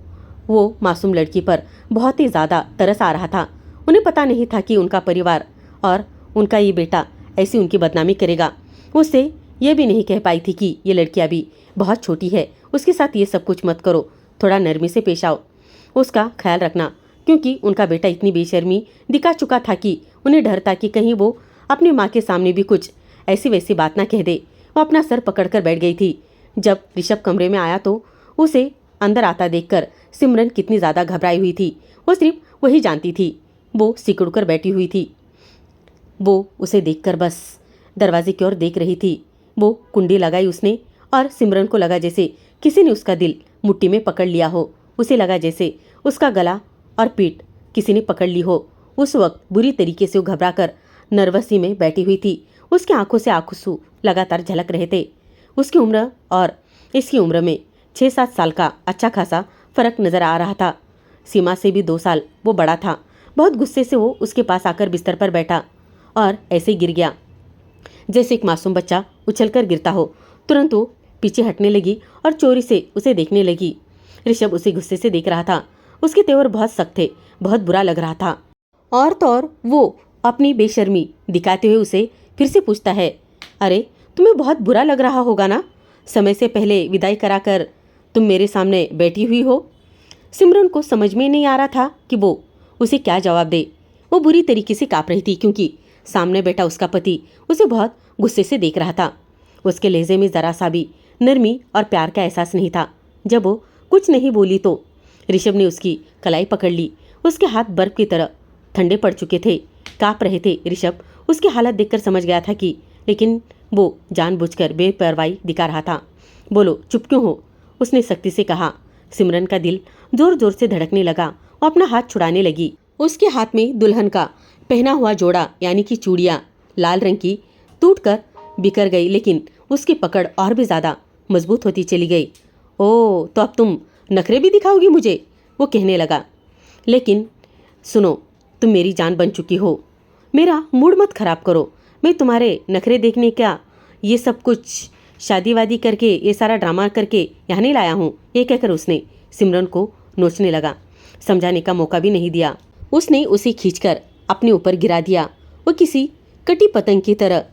वो मासूम लड़की पर बहुत ही ज़्यादा तरस आ रहा था। उन्हें पता नहीं था कि उनका परिवार और उनका ये बेटा ऐसी उनकी बदनामी करेगा। उससे यह भी नहीं कह पाई थी कि ये लड़की अभी बहुत छोटी है, उसके साथ ये सब कुछ मत करो, थोड़ा नरमी से पेश आओ, उसका ख्याल रखना। क्योंकि उनका बेटा इतनी बेशर्मी दिखा चुका था कि उन्हें डर था कि कहीं वो अपनी माँ के सामने भी कुछ ऐसी वैसी बात ना कह दे। वो अपना सर पकड़कर बैठ गई थी। जब ऋषभ कमरे में आया तो उसे अंदर आता देखकर सिमरन कितनी ज़्यादा घबराई हुई थी, वो सिर्फ वही जानती थी। वो सिकुड़ कर बैठी हुई थी। वो उसे देखकर बस दरवाजे की ओर देख रही थी। वो कुंडी लगाई उसने और सिमरन को लगा जैसे किसी ने उसका दिल मुट्ठी में पकड़ लिया हो। उसे लगा जैसे उसका गला और पीठ किसी ने पकड़ ली हो। उस वक्त बुरी तरीके से वो घबरा कर नर्वसी में बैठी हुई थी। उसकी आंखों से आंसू लगातार झलक रहे थे। उसकी उम्र और इसकी उम्र में 6-7 साल का अच्छा खासा फर्क नजर आ रहा था। सीमा से भी 2 साल वो बड़ा था। बहुत गुस्से से वो उसके पास आकर बिस्तर पर बैठा और ऐसे ही गिर गया जैसे एक मासूम बच्चा उछलकर गिरता हो। तुरंत वो पीछे हटने लगी और चोरी से उसे देखने लगी। ऋषभ उसे गुस्से से देख रहा था। उसके तेवर बहुत सख्त थे, बहुत बुरा लग रहा था। और तो और वो अपनी बेशर्मी दिखाते हुए उसे फिर से पूछता है, अरे तुम्हें बहुत बुरा लग रहा होगा ना, समय से पहले विदाई कराकर तुम मेरे सामने बैठी हुई हो। सिमरन को समझ में नहीं आ रहा था कि वो उसे क्या जवाब दे। वो बुरी तरीके से काँप रही थी क्योंकि सामने बैठा उसका पति उसे बहुत गुस्से से देख रहा था। उसके लहजे में जरा सा भी नरमी और प्यार का एहसास नहीं था। जब वो कुछ नहीं बोली तो ऋषभ ने उसकी कलाई पकड़ ली। उसके हाथ बर्फ की तरह ठंडे पड़ चुके थे, काँप रहे थे। ऋषभ उसकी हालत देखकर समझ गया था कि लेकिन वो जानबूझकर बेपरवाही दिखा रहा था। बोलो चुप क्यों हो, उसने सख्ती से कहा। सिमरन का दिल जोर जोर से धड़कने लगा। वो अपना हाथ छुड़ाने लगी। उसके हाथ में दुल्हन का पहना हुआ जोड़ा यानी कि चूड़ियाँ लाल रंग की टूटकर बिखर गई, लेकिन उसकी पकड़ और भी ज़्यादा मजबूत होती चली गई। ओह, तो अब तुम नखरे भी दिखाओगी मुझे, वो कहने लगा। लेकिन सुनो, तुम मेरी जान बन चुकी हो, मेरा मूड मत खराब करो। मैं तुम्हारे नखरे देखने का ये सब कुछ शादी वादी करके ये सारा ड्रामा करके यहाँ नहीं लाया हूँ, ये कहकर उसने सिमरन को नोचने लगा। समझाने का मौका भी नहीं दिया। उसने उसे खींचकर अपने ऊपर गिरा दिया। वो किसी कटी पतंग की तरह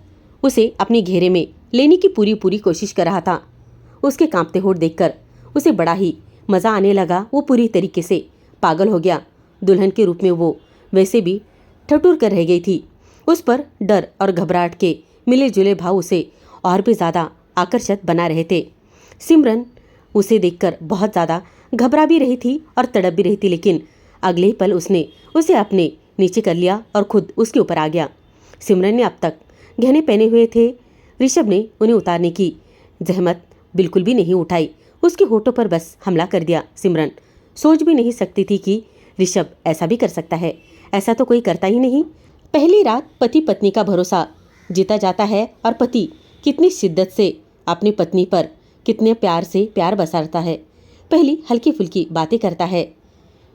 उसे अपने घेरे में लेने की पूरी पूरी कोशिश कर रहा था। उसके कांपते होठ देखकर उसे बड़ा ही मज़ा आने लगा। वो पूरी तरीके से पागल हो गया। दुल्हन के रूप में वो वैसे भी ठठुर कर रह गई थी। उस पर डर और घबराहट के मिले जुले भाव उसे और भी ज़्यादा आकर्षक बना रहे थे। सिमरन उसे देखकर बहुत ज़्यादा घबरा भी रही थी और तड़प भी रही थी, लेकिन अगले ही पल उसने उसे अपने नीचे कर लिया और खुद उसके ऊपर आ गया। सिमरन ने अब तक गहने पहने हुए थे। ऋषभ ने उन्हें उतारने की जहमत बिल्कुल भी नहीं उठाई। उसके होठों पर बस हमला कर दिया। सिमरन सोच भी नहीं सकती थी कि ऋषभ ऐसा भी कर सकता है। ऐसा तो कोई करता ही नहीं। पहली रात पति पत्नी का भरोसा जीता जाता है और पति कितनी शिद्दत से अपनी पत्नी पर कितने प्यार से प्यार बसाता है। पहली हल्की फुल्की बातें करता है।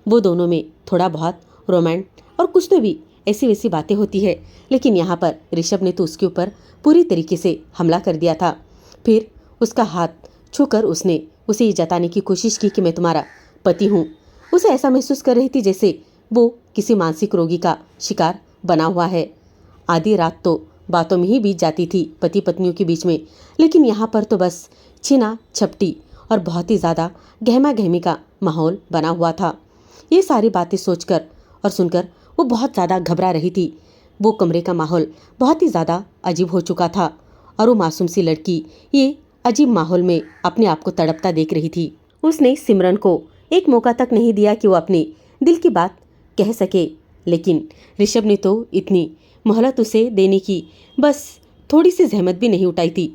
वो दोनों में थोड़ा बहुत रोमांस और कुछ तो भी ऐसी वैसी बातें होती है, लेकिन यहाँ पर ऋषभ ने तो उसके ऊपर पूरी तरीके से हमला कर दिया था। फिर उसका हाथ छूकर उसने उसे ये जताने की कोशिश की कि मैं तुम्हारा पति हूँ। उसे ऐसा महसूस कर रही थी जैसे वो किसी मानसिक रोगी का शिकार बना हुआ है। आधी रात तो बातों में ही बीत जाती थी पति पत्नियों के बीच में, लेकिन यहाँ पर तो बस छीना झपटी और बहुत ही ज़्यादा गहमा गहमी का माहौल बना हुआ था। ये सारी बातें सोचकर और सुनकर वो बहुत ज़्यादा घबरा रही थी। वो कमरे का माहौल बहुत ही ज़्यादा अजीब हो चुका था और वो मासूम सी लड़की ये अजीब माहौल में अपने आप को तड़पता देख रही थी। उसने सिमरन को एक मौका तक नहीं दिया कि वो अपने दिल की बात कह सके, लेकिन ऋषभ ने तो इतनी मोहलत उसे देने की बस थोड़ी सी जहमत भी नहीं उठाई थी।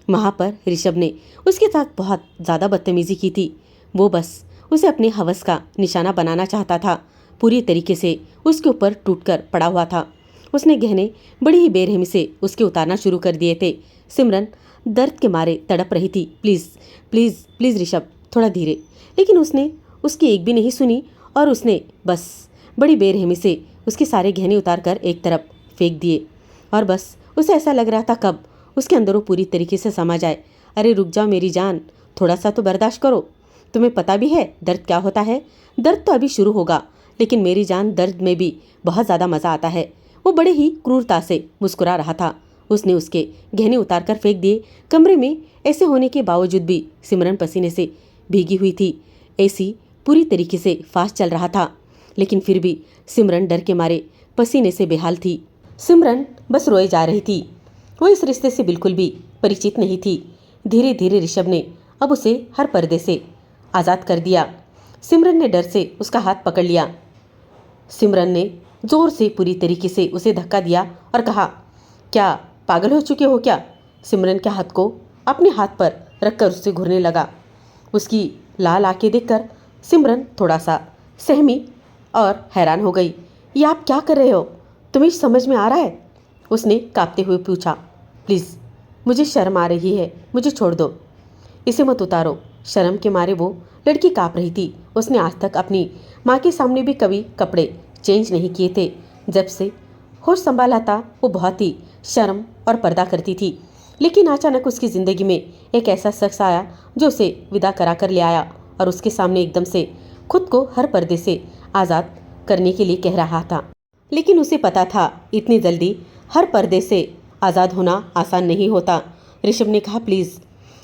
वहाँ पर ऋषभ ने उसके साथ बहुत ज़्यादा बदतमीजी की थी। वो बस उसे अपने हवस का निशाना बनाना चाहता था। पूरी तरीके से उसके ऊपर टूटकर पड़ा हुआ था। उसने गहने बड़ी ही बेरहमी से उसके उतारना शुरू कर दिए थे। सिमरन दर्द के मारे तड़प रही थी। प्लीज़ प्लीज़ प्लीज़ ऋषभ, थोड़ा धीरे। लेकिन उसने उसकी एक भी नहीं सुनी और उसने बस बड़ी बेरहमी से उसके सारे गहने उतार कर एक तरफ फेंक दिए। और बस उसे ऐसा लग रहा था कब उसके अंदर वो पूरी तरीके से समा जाए। अरे रुक जाओ मेरी जान, थोड़ा सा तो बर्दाश्त करो। तुम्हें पता भी है दर्द क्या होता है? दर्द तो अभी शुरू होगा, लेकिन मेरी जान दर्द में भी बहुत ज़्यादा मज़ा आता है। वो बड़े ही क्रूरता से मुस्कुरा रहा था। उसने उसके गहने उतार कर फेंक दिए। कमरे में ऐसे होने के बावजूद भी सिमरन पसीने से भीगी हुई थी। एसी पूरी तरीके से फास्ट चल रहा था, लेकिन फिर भी सिमरन डर के मारे पसीने से बेहाल थी। सिमरन बस रोए जा रही थी। वो इस रिश्ते से बिल्कुल भी परिचित नहीं थी। धीरे धीरे ऋषभ ने अब उसे हर पर्दे से आज़ाद कर दिया। सिमरन ने डर से उसका हाथ पकड़ लिया। सिमरन ने जोर से पूरी तरीके से उसे धक्का दिया और कहा, क्या पागल हो चुके हो क्या? सिमरन के हाथ को अपने हाथ पर रखकर उससे घूरने लगा। उसकी लाल आंखें देखकर सिमरन थोड़ा सा सहमी और हैरान हो गई। ये आप क्या कर रहे हो? तुम्हें समझ में आ रहा है? उसने कांपते हुए पूछा। प्लीज़, मुझे शर्म आ रही है, मुझे छोड़ दो। इसे मत उतारो। शर्म के मारे वो लड़की काँप रही थी। उसने आज तक अपनी माँ के सामने भी कभी कपड़े चेंज नहीं किए थे। जब से होश संभाला था वो बहुत ही शर्म और पर्दा करती थी। लेकिन अचानक उसकी ज़िंदगी में एक ऐसा शख्स आया जो उसे विदा करा कर ले आया और उसके सामने एकदम से खुद को हर पर्दे से आज़ाद करने के लिए कह रहा था। लेकिन उसे पता था इतनी जल्दी हर पर्दे से आज़ाद होना आसान नहीं होता। ऋषभ ने कहा, प्लीज़,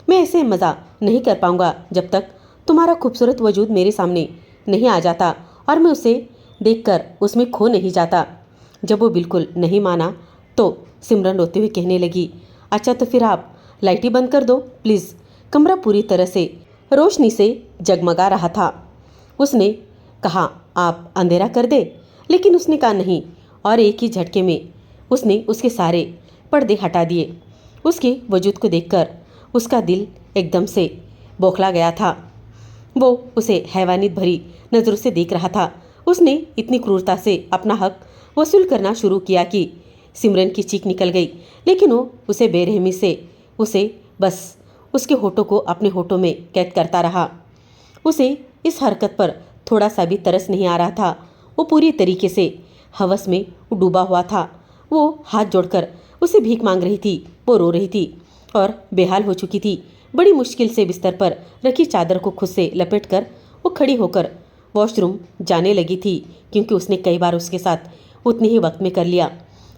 मैं ऐसे मज़ा नहीं कर पाऊंगा जब तक तुम्हारा खूबसूरत वजूद मेरे सामने नहीं आ जाता और मैं उसे देखकर उसमें खो नहीं जाता। जब वो बिल्कुल नहीं माना तो सिमरन रोते हुए कहने लगी, अच्छा तो फिर आप लाइट ही बंद कर दो प्लीज़। कमरा पूरी तरह से रोशनी से जगमगा रहा था। उसने कहा, आप अंधेरा कर दे, लेकिन उसने कहा नहीं और एक ही झटके में उसने उसके सारे पर्दे हटा दिए। उसके वजूद को देखकर उसका दिल एकदम से बौखला गया था। वो उसे हैवानियत भरी नज़रों से देख रहा था। उसने इतनी क्रूरता से अपना हक वसूल करना शुरू किया कि सिमरन की चीख निकल गई, लेकिन वो उसे बेरहमी से उसे बस उसके होठों को अपने होठों में कैद करता रहा। उसे इस हरकत पर थोड़ा सा भी तरस नहीं आ रहा था। वो पूरी तरीके से हवस में डूबा हुआ था। वो हाथ जोड़कर उसे भीख मांग रही थी। वो रो रही थी और बेहाल हो चुकी थी। बड़ी मुश्किल से बिस्तर पर रखी चादर को खुद से लपेटकर वो खड़ी होकर वॉशरूम जाने लगी थी, क्योंकि उसने कई बार उसके साथ उतने ही वक्त में कर लिया,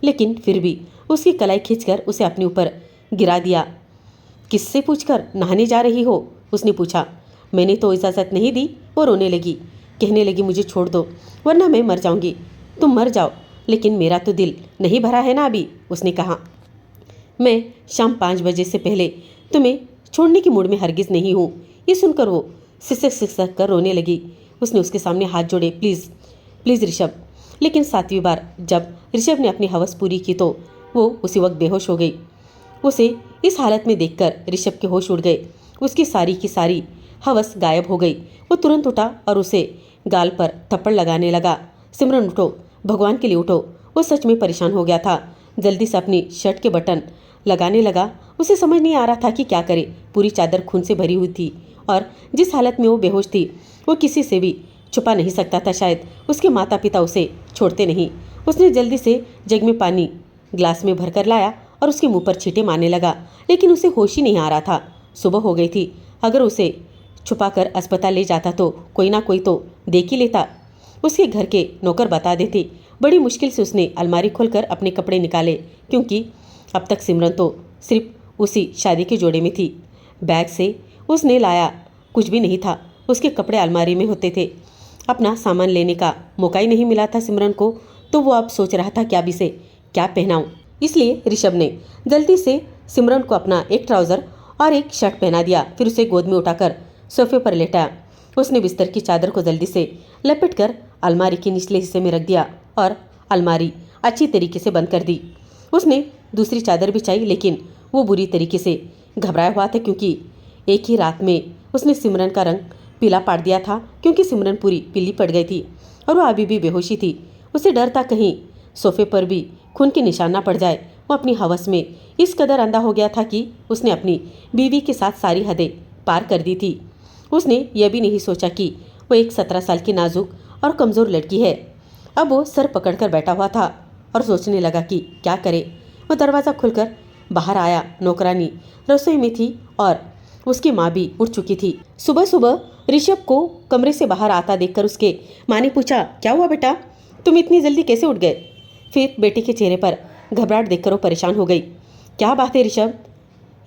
लेकिन फिर भी उसकी कलाई खींचकर उसे अपने ऊपर गिरा दिया। किससे पूछकर नहाने जा रही हो? उसने पूछा। मैंने तो इजाज़त नहीं दी। वो रोने लगी, कहने लगी, मुझे छोड़ दो वरना मैं मर जाऊंगी। तुम मर जाओ, लेकिन मेरा तो दिल नहीं भरा है ना अभी। उसने कहा, मैं शाम 5 बजे से पहले तुम्हें छोड़ने की मूड में हरगिज़ नहीं हूँ। ये सुनकर वो सिसक सिसक कर रोने लगी। उसने उसके सामने हाथ जोड़े, प्लीज़ प्लीज़ ऋषभ। लेकिन 7वीं बार जब ऋषभ ने अपनी हवस पूरी की तो वो उसी वक्त बेहोश हो गई। उसे इस हालत में देखकर ऋषभ के होश उड़ गए। उसकी सारी की सारी हवस गायब हो गई। वो तुरंत उठा और उसे गाल पर थप्पड़ लगाने लगा। सिमरन उठो, भगवान के लिए उठो। वो सच में परेशान हो गया था। जल्दी से अपनी शर्ट के बटन लगाने लगा। उसे समझ नहीं आ रहा था कि क्या करे। पूरी चादर खून से भरी हुई थी और जिस हालत में वो बेहोश थी वो किसी से भी छुपा नहीं सकता था। शायद उसके माता पिता उसे छोड़ते नहीं। उसने जल्दी से जग में पानी ग्लास में भरकर लाया और उसके मुंह पर छींटे मारने लगा, लेकिन उसे होश ही नहीं आ रहा था। सुबह हो गई थी। अगर उसे छुपाकर अस्पताल ले जाता तो कोई ना कोई तो देख ही लेता। उसके घर के नौकर बता देते। बड़ी मुश्किल से उसने अलमारी खोलकर अपने कपड़े निकाले, क्योंकि अब तक सिमरन तो सिर्फ उसी शादी के जोड़े में थी। बैग से उसने लाया कुछ भी नहीं था। उसके कपड़े अलमारी में होते थे। अपना सामान लेने का मौका ही नहीं मिला था सिमरन को, तो वो अब सोच रहा था क्या भी से क्या पहनाऊं। इसलिए ऋषभ ने जल्दी से सिमरन को अपना एक ट्राउज़र और एक शर्ट पहना दिया। फिर उसे गोद में उठाकर सोफे पर लेटाया। उसने बिस्तर की चादर को जल्दी से लपेटकर अलमारी के निचले हिस्से में रख दिया और अलमारी अच्छी तरीके से बंद कर दी। उसने दूसरी चादर बिछाई, लेकिन वो बुरी तरीके से घबराया हुआ था, क्योंकि एक ही रात में उसने सिमरन का रंग पीला पाड़ दिया था। क्योंकि सिमरन पूरी पीली पड़ गई थी और वो अभी भी बेहोशी थी। उसे डर था कहीं सोफे पर भी खून के निशान ना पड़ जाए। वो अपनी हवस में इस कदर अंधा हो गया था कि उसने अपनी बीवी के साथ सारी हदें पार कर दी थी। उसने यह भी नहीं सोचा कि वो एक 17 साल की नाजुक और कमज़ोर लड़की है। अब वो सर पकड़कर बैठा हुआ था और सोचने लगा कि क्या करे। वो दरवाज़ा खुलकर बाहर आया। नौकरानी रसोई में थी और उसकी माँ भी उठ चुकी थी। सुबह सुबह ऋषभ को कमरे से बाहर आता देखकर उसके माँ ने पूछा, क्या हुआ बेटा, तुम इतनी जल्दी कैसे उठ गए? फिर बेटे के चेहरे पर घबराहट देखकर वो परेशान हो गई। क्या बात है ऋषभ?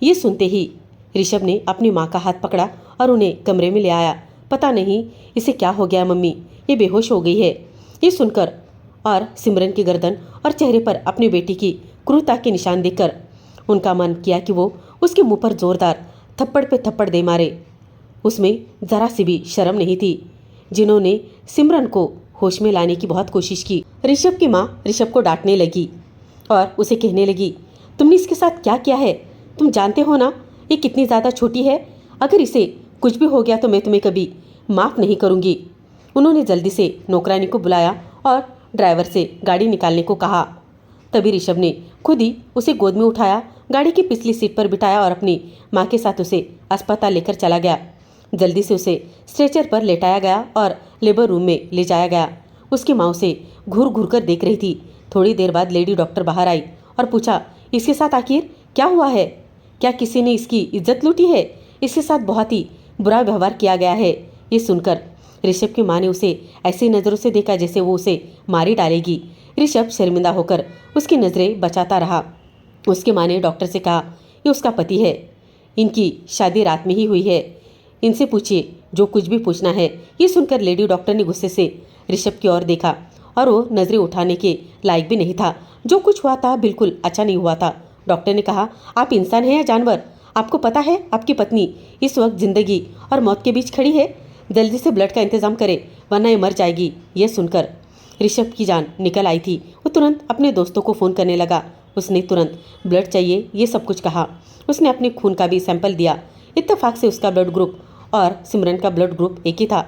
ये सुनते ही ऋषभ ने अपनी माँ का हाथ पकड़ा और उन्हें कमरे में ले आया। पता नहीं इसे क्या हो गया मम्मी, ये बेहोश हो गई है। ये सुनकर और सिमरन की गर्दन और चेहरे पर अपनी बेटी की क्रूरता के निशान देखकर उनका मन किया कि वो उसके मुंह पर जोरदार थप्पड़ पे थप्पड़ दे मारे। उसमें ज़रा सी भी शर्म नहीं थी। जिन्होंने सिमरन को होश में लाने की बहुत कोशिश की। ऋषभ की माँ ऋषभ को डांटने लगी और उसे कहने लगी, तुमने इसके साथ क्या किया है? तुम जानते हो ना ये कितनी ज़्यादा छोटी है। अगर इसे कुछ भी हो गया तो मैं तुम्हें कभी माफ़ नहीं करूँगी। उन्होंने जल्दी से नौकरानी को बुलाया और ड्राइवर से गाड़ी निकालने को कहा। तभी ऋषभ ने खुद ही उसे गोद में उठाया। गाड़ी की पिछली सीट पर बिठाया और अपनी माँ के साथ उसे अस्पताल लेकर चला गया। जल्दी से उसे स्ट्रेचर पर लेटाया गया और लेबर रूम में ले जाया गया। उसकी माँ उसे घूर घूर कर देख रही थी। थोड़ी देर बाद लेडी डॉक्टर बाहर आई और पूछा, इसके साथ आखिर क्या हुआ है? क्या किसी ने इसकी इज्जत लूटी है? इसके साथ बहुत ही बुरा व्यवहार किया गया है। ये सुनकर ऋषभ की माँ ने उसे ऐसी नज़रों से देखा जैसे वो उसे मारी डालेगी। ऋषभ शर्मिंदा होकर उसकी नज़रें बचाता रहा। उसकी माँ ने डॉक्टर से कहा, ये उसका पति है, इनकी शादी रात में ही हुई है, इनसे पूछिए जो कुछ भी पूछना है। ये सुनकर लेडी डॉक्टर ने गुस्से से ऋषभ की ओर देखा और वो नज़रें उठाने के लायक भी नहीं था। जो कुछ हुआ था बिल्कुल अच्छा नहीं हुआ था। डॉक्टर ने कहा, आप इंसान हैं या जानवर? आपको पता है आपकी पत्नी इस वक्त जिंदगी और मौत के बीच खड़ी है। जल्दी से ब्लड का इंतजाम करें वरना ये मर जाएगी। यह सुनकर ऋषभ की जान निकल आई थी। वो तुरंत अपने दोस्तों को फ़ोन करने लगा। उसने तुरंत ब्लड चाहिए ये सब कुछ कहा। उसने अपने खून का भी सैंपल दिया। इत्तेफाक से उसका ब्लड ग्रुप और सिमरन का ब्लड ग्रुप एक ही था।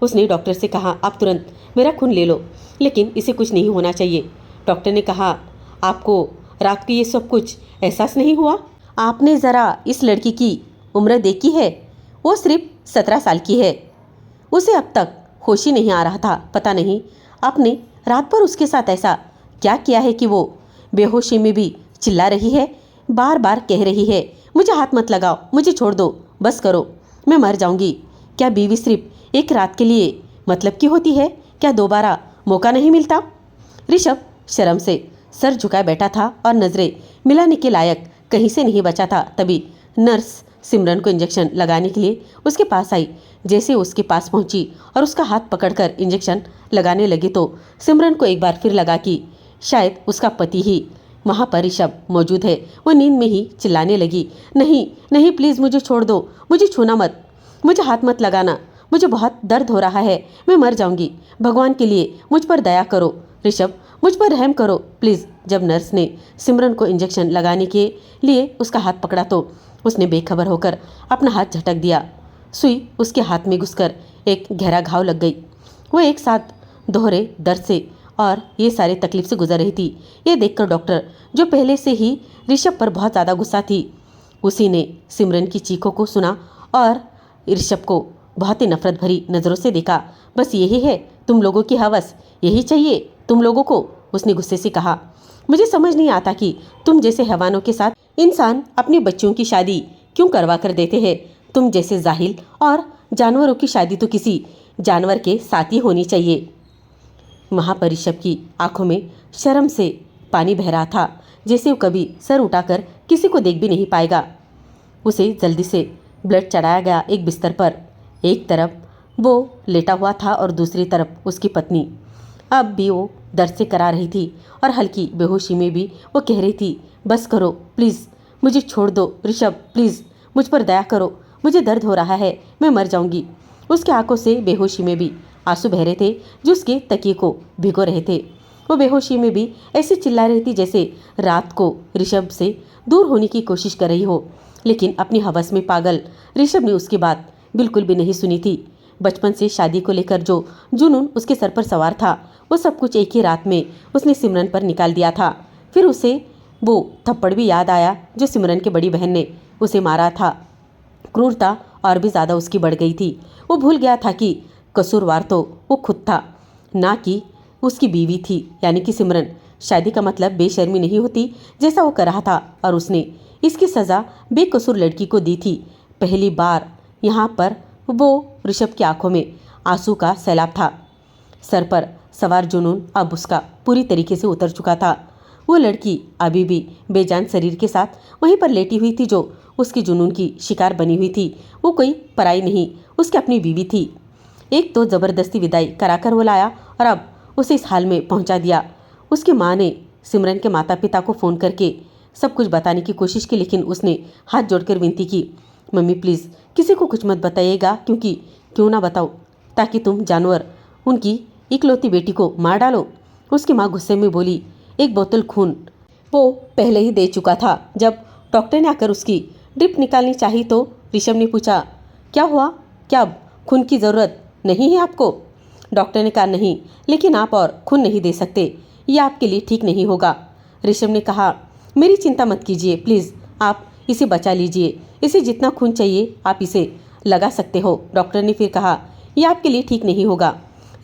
उसने डॉक्टर से कहा, आप तुरंत मेरा खून ले लो, लेकिन इसे कुछ नहीं होना चाहिए। डॉक्टर ने कहा, आपको रात को ये सब कुछ एहसास नहीं हुआ? आपने ज़रा इस लड़की की उम्र देखी है? वो सिर्फ 17 साल की है। उसे अब तक होश ही नहीं आ रहा था। पता नहीं आपने रात भर उसके साथ ऐसा क्या किया है कि वो बेहोशी में भी चिल्ला रही है, बार बार कह रही है, मुझे हाथ मत लगाओ, मुझे छोड़ दो, बस करो, मैं मर जाऊंगी। क्या बीवी सिर्फ एक रात के लिए मतलब की होती है? क्या दोबारा मौका नहीं मिलता? ऋषभ शर्म से सर झुकाए बैठा था और नजरें मिलाने के लायक कहीं से नहीं बचा था। तभी नर्स सिमरन को इंजेक्शन लगाने के लिए उसके पास आई। जैसे उसके पास पहुंची और उसका हाथ पकड़कर इंजेक्शन लगाने लगी तो सिमरन को एक बार फिर लगा कि शायद उसका पति ही वहाँ पर ऋषभ मौजूद है। वो नींद में ही चिल्लाने लगी, नहीं नहीं प्लीज़ मुझे छोड़ दो, मुझे छूना मत, मुझे हाथ मत लगाना, मुझे बहुत दर्द हो रहा है, मैं मर जाऊंगी, भगवान के लिए मुझ पर दया करो, ऋषभ मुझ पर रहम करो प्लीज़। जब नर्स ने सिमरन को इंजेक्शन लगाने के लिए उसका हाथ पकड़ा तो उसने बेखबर होकर अपना हाथ झटक दिया। सुई उसके हाथ में घुसकर एक गहरा घाव लग गई। वो एक साथ दोहरे दर्द से और ये सारी तकलीफ से गुजर रही थी। ये देखकर डॉक्टर, जो पहले से ही ऋषभ पर बहुत ज़्यादा गुस्सा थी, उसी ने सिमरन की चीखों को सुना और ऋषभ को बहुत ही नफरत भरी नज़रों से देखा। बस यही है तुम लोगों की हवस, यही चाहिए तुम लोगों को, उसने गुस्से से कहा। मुझे समझ नहीं आता कि तुम जैसे हैवानों के साथ इंसान अपने बच्चों की शादी क्यों करवा कर देते हैं। तुम जैसे जाहिल और जानवरों की शादी तो किसी जानवर के साथ ही होनी चाहिए। वहाँ पर ऋषभ की आंखों में शर्म से पानी बह रहा था, जैसे वो कभी सर उठाकर किसी को देख भी नहीं पाएगा। उसे जल्दी से ब्लड चढ़ाया गया एक बिस्तर पर। एक तरफ वो लेटा हुआ था और दूसरी तरफ उसकी पत्नी। अब भी वो दर्द से करा रही थी और हल्की बेहोशी में भी वो कह रही थी, बस करो प्लीज़, मुझे छोड़ दो ऋषभ, प्लीज़ मुझ पर दया करो, मुझे दर्द हो रहा है, मैं मर जाऊंगी। उसकी आंखों से बेहोशी में भी आंसू बह रहे थे जो उसके तकिए को भिगो रहे थे। वो बेहोशी में भी ऐसे चिल्ला रही थी जैसे रात को ऋषभ से दूर होने की कोशिश कर रही हो। लेकिन अपनी हवस में पागल ऋषभ ने उसकी बात बिल्कुल भी नहीं सुनी थी। बचपन से शादी को लेकर जो जुनून उसके सर पर सवार था, वो सब कुछ एक ही रात में उसने सिमरन पर निकाल दिया था। फिर उसे वो थप्पड़ भी याद आया जो सिमरन की बड़ी बहन ने उसे मारा था। क्रूरता और भी ज़्यादा उसकी बढ़ गई थी। वो भूल गया था कि कसूरवार तो वो खुद था, ना कि उसकी बीवी थी, यानी कि सिमरन। शादी का मतलब बेशर्मी नहीं होती जैसा वो कर रहा था, और उसने इसकी सज़ा बेकसूर लड़की को दी थी। पहली बार यहाँ पर वो ऋषभ की आंखों में आंसू का सैलाब था। सर पर सवार जुनून अब उसका पूरी तरीके से उतर चुका था। वो लड़की अभी भी बेजान शरीर के साथ वहीं पर लेटी हुई थी जो उसकी जुनून की शिकार बनी हुई थी। वो कोई पराई नहीं, उसकी अपनी बीवी थी। एक तो ज़बरदस्ती विदाई कराकर वो लाया और अब उसे इस हाल में पहुंचा दिया। उसकी माँ ने सिमरन के माता पिता को फ़ोन करके सब कुछ बताने की कोशिश की, लेकिन उसने हाथ जोड़कर विनती की, मम्मी प्लीज़ किसी को कुछ मत बताइएगा, क्योंकि क्यों ना बताओ, ताकि तुम जानवर उनकी इकलौती बेटी को मार डालो। उसकी माँ गुस्से में बोली, एक बोतल खून वो पहले ही दे चुका था। जब डॉक्टर ने आकर उसकी ड्रिप निकालनी चाहिए तो ऋषभ ने पूछा, क्या हुआ, क्या अब खून की ज़रूरत नहीं है आपको? डॉक्टर ने कहा, नहीं, लेकिन आप और खून नहीं दे सकते, ये आपके लिए ठीक नहीं होगा। ऋषभ ने कहा, मेरी चिंता मत कीजिए प्लीज़, आप इसे बचा लीजिए, इसे जितना खून चाहिए आप इसे लगा सकते हो। डॉक्टर ने फिर कहा, यह आपके लिए ठीक नहीं होगा।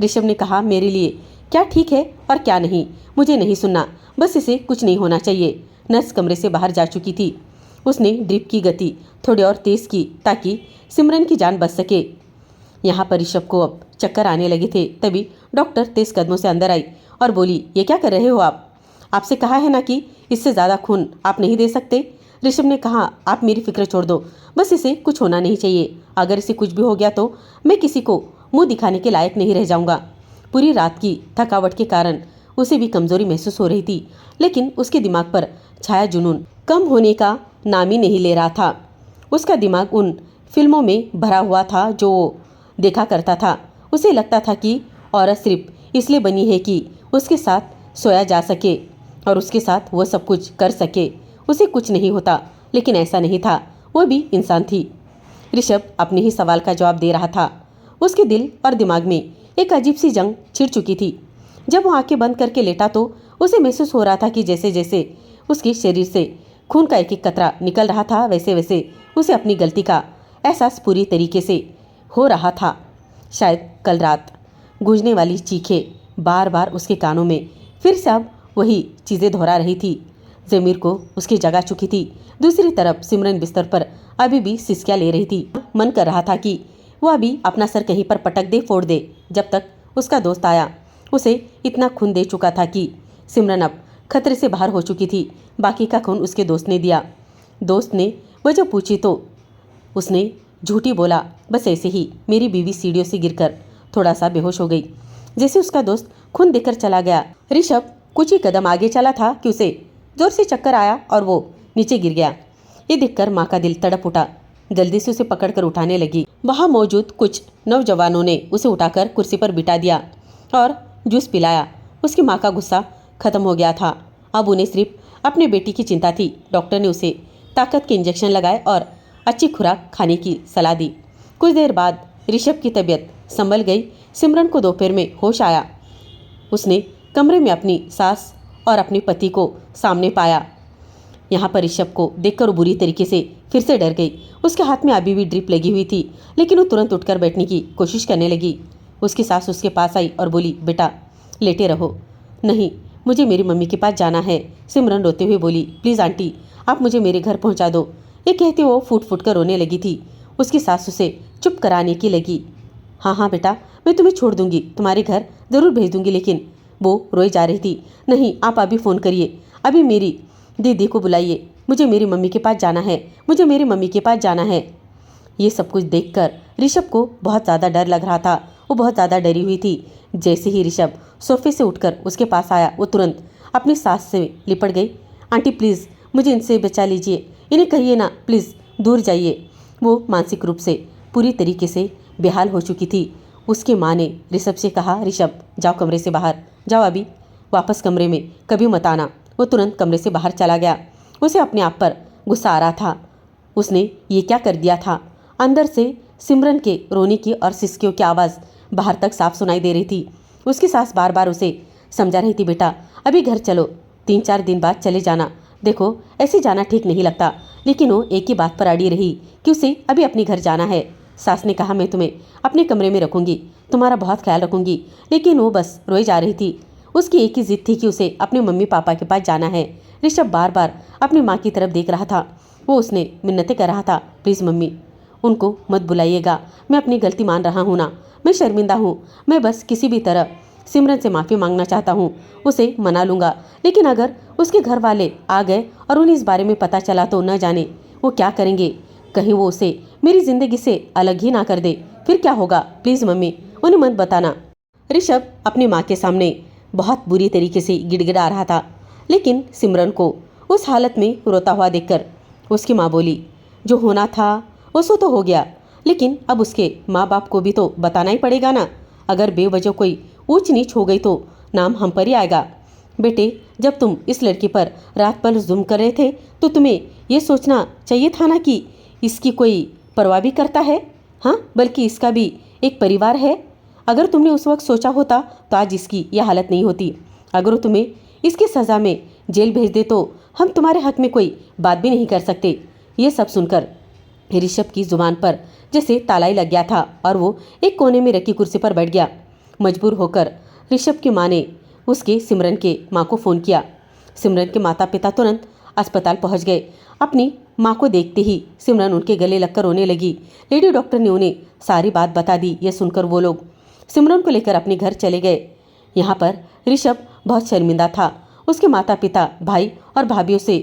ऋषभ ने कहा, मेरे लिए क्या ठीक है और क्या नहीं मुझे नहीं सुनना, बस इसे कुछ नहीं होना चाहिए। नर्स कमरे से बाहर जा चुकी थी। उसने ड्रिप की गति थोड़ी और तेज की ताकि सिमरन की जान बच सके। यहाँ पर ऋषभ को अब चक्कर आने लगे थे। तभी डॉक्टर तेज कदमों से अंदर आई और बोली, ये क्या कर रहे हो आप? आपसे कहा है ना कि इससे ज़्यादा खून आप नहीं दे सकते। ऋषभ ने कहा, आप मेरी फिक्र छोड़ दो, बस इसे कुछ होना नहीं चाहिए। अगर इसे कुछ भी हो गया तो मैं किसी को मुंह दिखाने के लायक नहीं रह जाऊंगा। पूरी रात की थकावट के कारण उसे भी कमजोरी महसूस हो रही थी, लेकिन उसके दिमाग पर छाया जुनून कम होने का नाम ही नहीं ले रहा था। उसका दिमाग उन फिल्मों में भरा हुआ था जो वो देखा करता था। उसे लगता था कि औरत सिर्फ इसलिए बनी है कि उसके साथ सोया जा सके और उसके साथ वो सब कुछ कर सके। उसे कुछ नहीं होता, लेकिन ऐसा नहीं था, वो भी इंसान थी। ऋषभ अपने ही सवाल का जवाब दे रहा था। उसके दिल और दिमाग में एक अजीब सी जंग छिड़ चुकी थी। जब वो आंखें बंद करके लेटा तो उसे महसूस हो रहा था कि जैसे जैसे उसके शरीर से खून का एक एक कतरा निकल रहा था, वैसे वैसे उसे अपनी गलती का एहसास पूरी तरीके से हो रहा था। शायद कल रात गूंजने वाली चीखें बार बार उसके कानों में फिर से अब वही चीज़ें दोहरा रही थी। ज़मीर को उसकी जगा चुकी थी। दूसरी तरफ सिमरन बिस्तर पर अभी भी सिसकियाँ ले रही थी। मन कर रहा था कि वह अभी अपना सर कहीं पर पटक दे, फोड़ दे। जब तक उसका दोस्त आया, उसे इतना खून दे चुका था कि सिमरन अब खतरे से बाहर हो चुकी थी। बाकी का खून उसके दोस्त ने दिया। दोस्त ने वजह पूछी तो उसने झूठी बोला, बस ऐसे ही मेरी बीवी सीढ़ियों से गिरकर थोड़ा सा बेहोश हो गई। जैसे उसका दोस्त खून देकर चला गया, ऋषभ कुछ ही कदम आगे चला था कि उसे जोर से चक्कर आया और वो नीचे गिर गया। ये देखकर माँ का दिल तड़प उठा। जल्दी से उसे पकड़कर उठाने लगी। वहाँ मौजूद कुछ नौजवानों ने उसे उठाकर कुर्सी पर बिठा दिया और जूस पिलाया। उसकी माँ का गुस्सा खत्म हो गया था। अब उन्हें सिर्फ अपने बेटी की चिंता थी। डॉक्टर ने उसे ताकत के इंजेक्शन लगाए और अच्छी खुराक खाने की सलाह दी। कुछ देर बाद ऋषभ की तबीयत संभल गई। सिमरन को दोपहर में होश आया। उसने कमरे में अपनी सास और अपने पति को सामने पाया। यहाँ पर ऋषभ को देखकर वो बुरी तरीके से फिर से डर गई। उसके हाथ में अभी भी ड्रिप लगी हुई थी, लेकिन वो तुरंत उठकर बैठने की कोशिश करने लगी। उसकी सास उसके पास आई और बोली, बेटा लेटे रहो। नहीं, मुझे मेरी मम्मी के पास जाना है। सिमरन रोते हुए बोली, प्लीज़ आंटी, आप मुझे मेरे घर पहुँचा दो। ये कहते वो फूट फूट कर रोने लगी थी। उसकी सास उसे चुप कराने की लगी। हाँ हाँ बेटा, मैं तुम्हें छोड़ दूंगी, तुम्हारे घर ज़रूर भेज दूंगी। लेकिन वो रोई जा रही थी। नहीं, आप अभी फ़ोन करिए, अभी मेरी दीदी को बुलाइए, मुझे मेरी मम्मी के पास जाना है, मुझे मेरी मम्मी के पास जाना है। ये सब कुछ देखकर ऋषभ को बहुत ज़्यादा डर लग रहा था। वो बहुत ज़्यादा डरी हुई थी। जैसे ही ऋषभ सोफे से उठकर उसके पास आया, वो तुरंत अपनी सास से लिपट गई। आंटी प्लीज़ मुझे इनसे बचा लीजिए, इन्हें कहिए ना, प्लीज़ दूर जाइए। वो मानसिक रूप से पूरी तरीके से बेहाल हो चुकी थी। उसकी माँ ने ऋषभ से कहा, ऋषभ जाओ कमरे से बाहर जाओ, अभी वापस कमरे में कभी मत आना। वो तुरंत कमरे से बाहर चला गया। उसे अपने आप पर गुस्सा आ रहा था। उसने ये क्या कर दिया था। अंदर से सिमरन के रोने की और सिसकियों की आवाज़ बाहर तक साफ सुनाई दे रही थी। उसकी सास बार बार उसे समझा रही थी, बेटा अभी घर चलो, 3-4 दिन बाद चले जाना। देखो ऐसे जाना ठीक नहीं लगता। लेकिन वो एक ही बात पर अड़ी रही कि उसे अभी अपने घर जाना है। सास ने कहा, मैं तुम्हें अपने कमरे में रखूँगी, तुम्हारा बहुत ख्याल रखूँगी। लेकिन वो बस रोई जा रही थी। उसकी एक ही जिद थी कि उसे अपने मम्मी पापा के पास जाना है। ऋषभ बार बार अपनी माँ की तरफ देख रहा था। वो उसने मिन्नतें कर रहा था, प्लीज़ मम्मी उनको मत बुलाइएगा, मैं अपनी गलती मान रहा हूँ ना, मैं शर्मिंदा हूँ। मैं बस किसी भी तरह सिमरन से माफ़ी मांगना चाहता हूँ, उसे मना लूँगा। लेकिन अगर उसके घर वाले आ गए और उन्हें इस बारे में पता चला तो न जाने वो क्या करेंगे। कहीं वो उसे मेरी ज़िंदगी से अलग ही ना कर दे, फिर क्या होगा। प्लीज़ मम्मी उन्हें मत बताना। ऋषभ अपनी माँ के सामने बहुत बुरी तरीके से गिड़गिड़ा रहा था। लेकिन सिमरन को उस हालत में रोता हुआ देखकर उसकी माँ बोली, जो होना था वो सो तो हो गया, लेकिन अब उसके माँ बाप को भी तो बताना ही पड़ेगा ना। अगर बेवजह कोई ऊंच नीच हो गई तो नाम हम पर ही आएगा। बेटे जब तुम इस लड़की पर रात भर जुल्म कर रहे थे तो तुम्हें ये सोचना चाहिए था ना कि इसकी कोई परवाह भी करता है, हाँ, बल्कि इसका भी एक परिवार है। अगर तुमने उस वक्त सोचा होता तो आज इसकी यह हालत नहीं होती। अगर वो तुम्हें इसकी सज़ा में जेल भेज दे तो हम तुम्हारे हक में कोई बात भी नहीं कर सकते। ये सब सुनकर ऋषभ की जुबान पर जैसे ताला ही लग गया था और वो एक कोने में रखी कुर्सी पर बैठ गया। मजबूर होकर ऋषभ की माँ ने उसके सिमरन के माँ को फ़ोन किया। सिमरन के माता पिता तुरंत अस्पताल पहुंच गए। अपनी माँ को देखते ही सिमरन उनके गले लगकर रोने लगी। लेडी डॉक्टर ने उन्हें सारी बात बता दी। यह सुनकर वो लोग सिमरन को लेकर अपने घर चले गए। यहाँ पर ऋषभ बहुत शर्मिंदा था। उसके माता पिता, भाई और भाभीयों से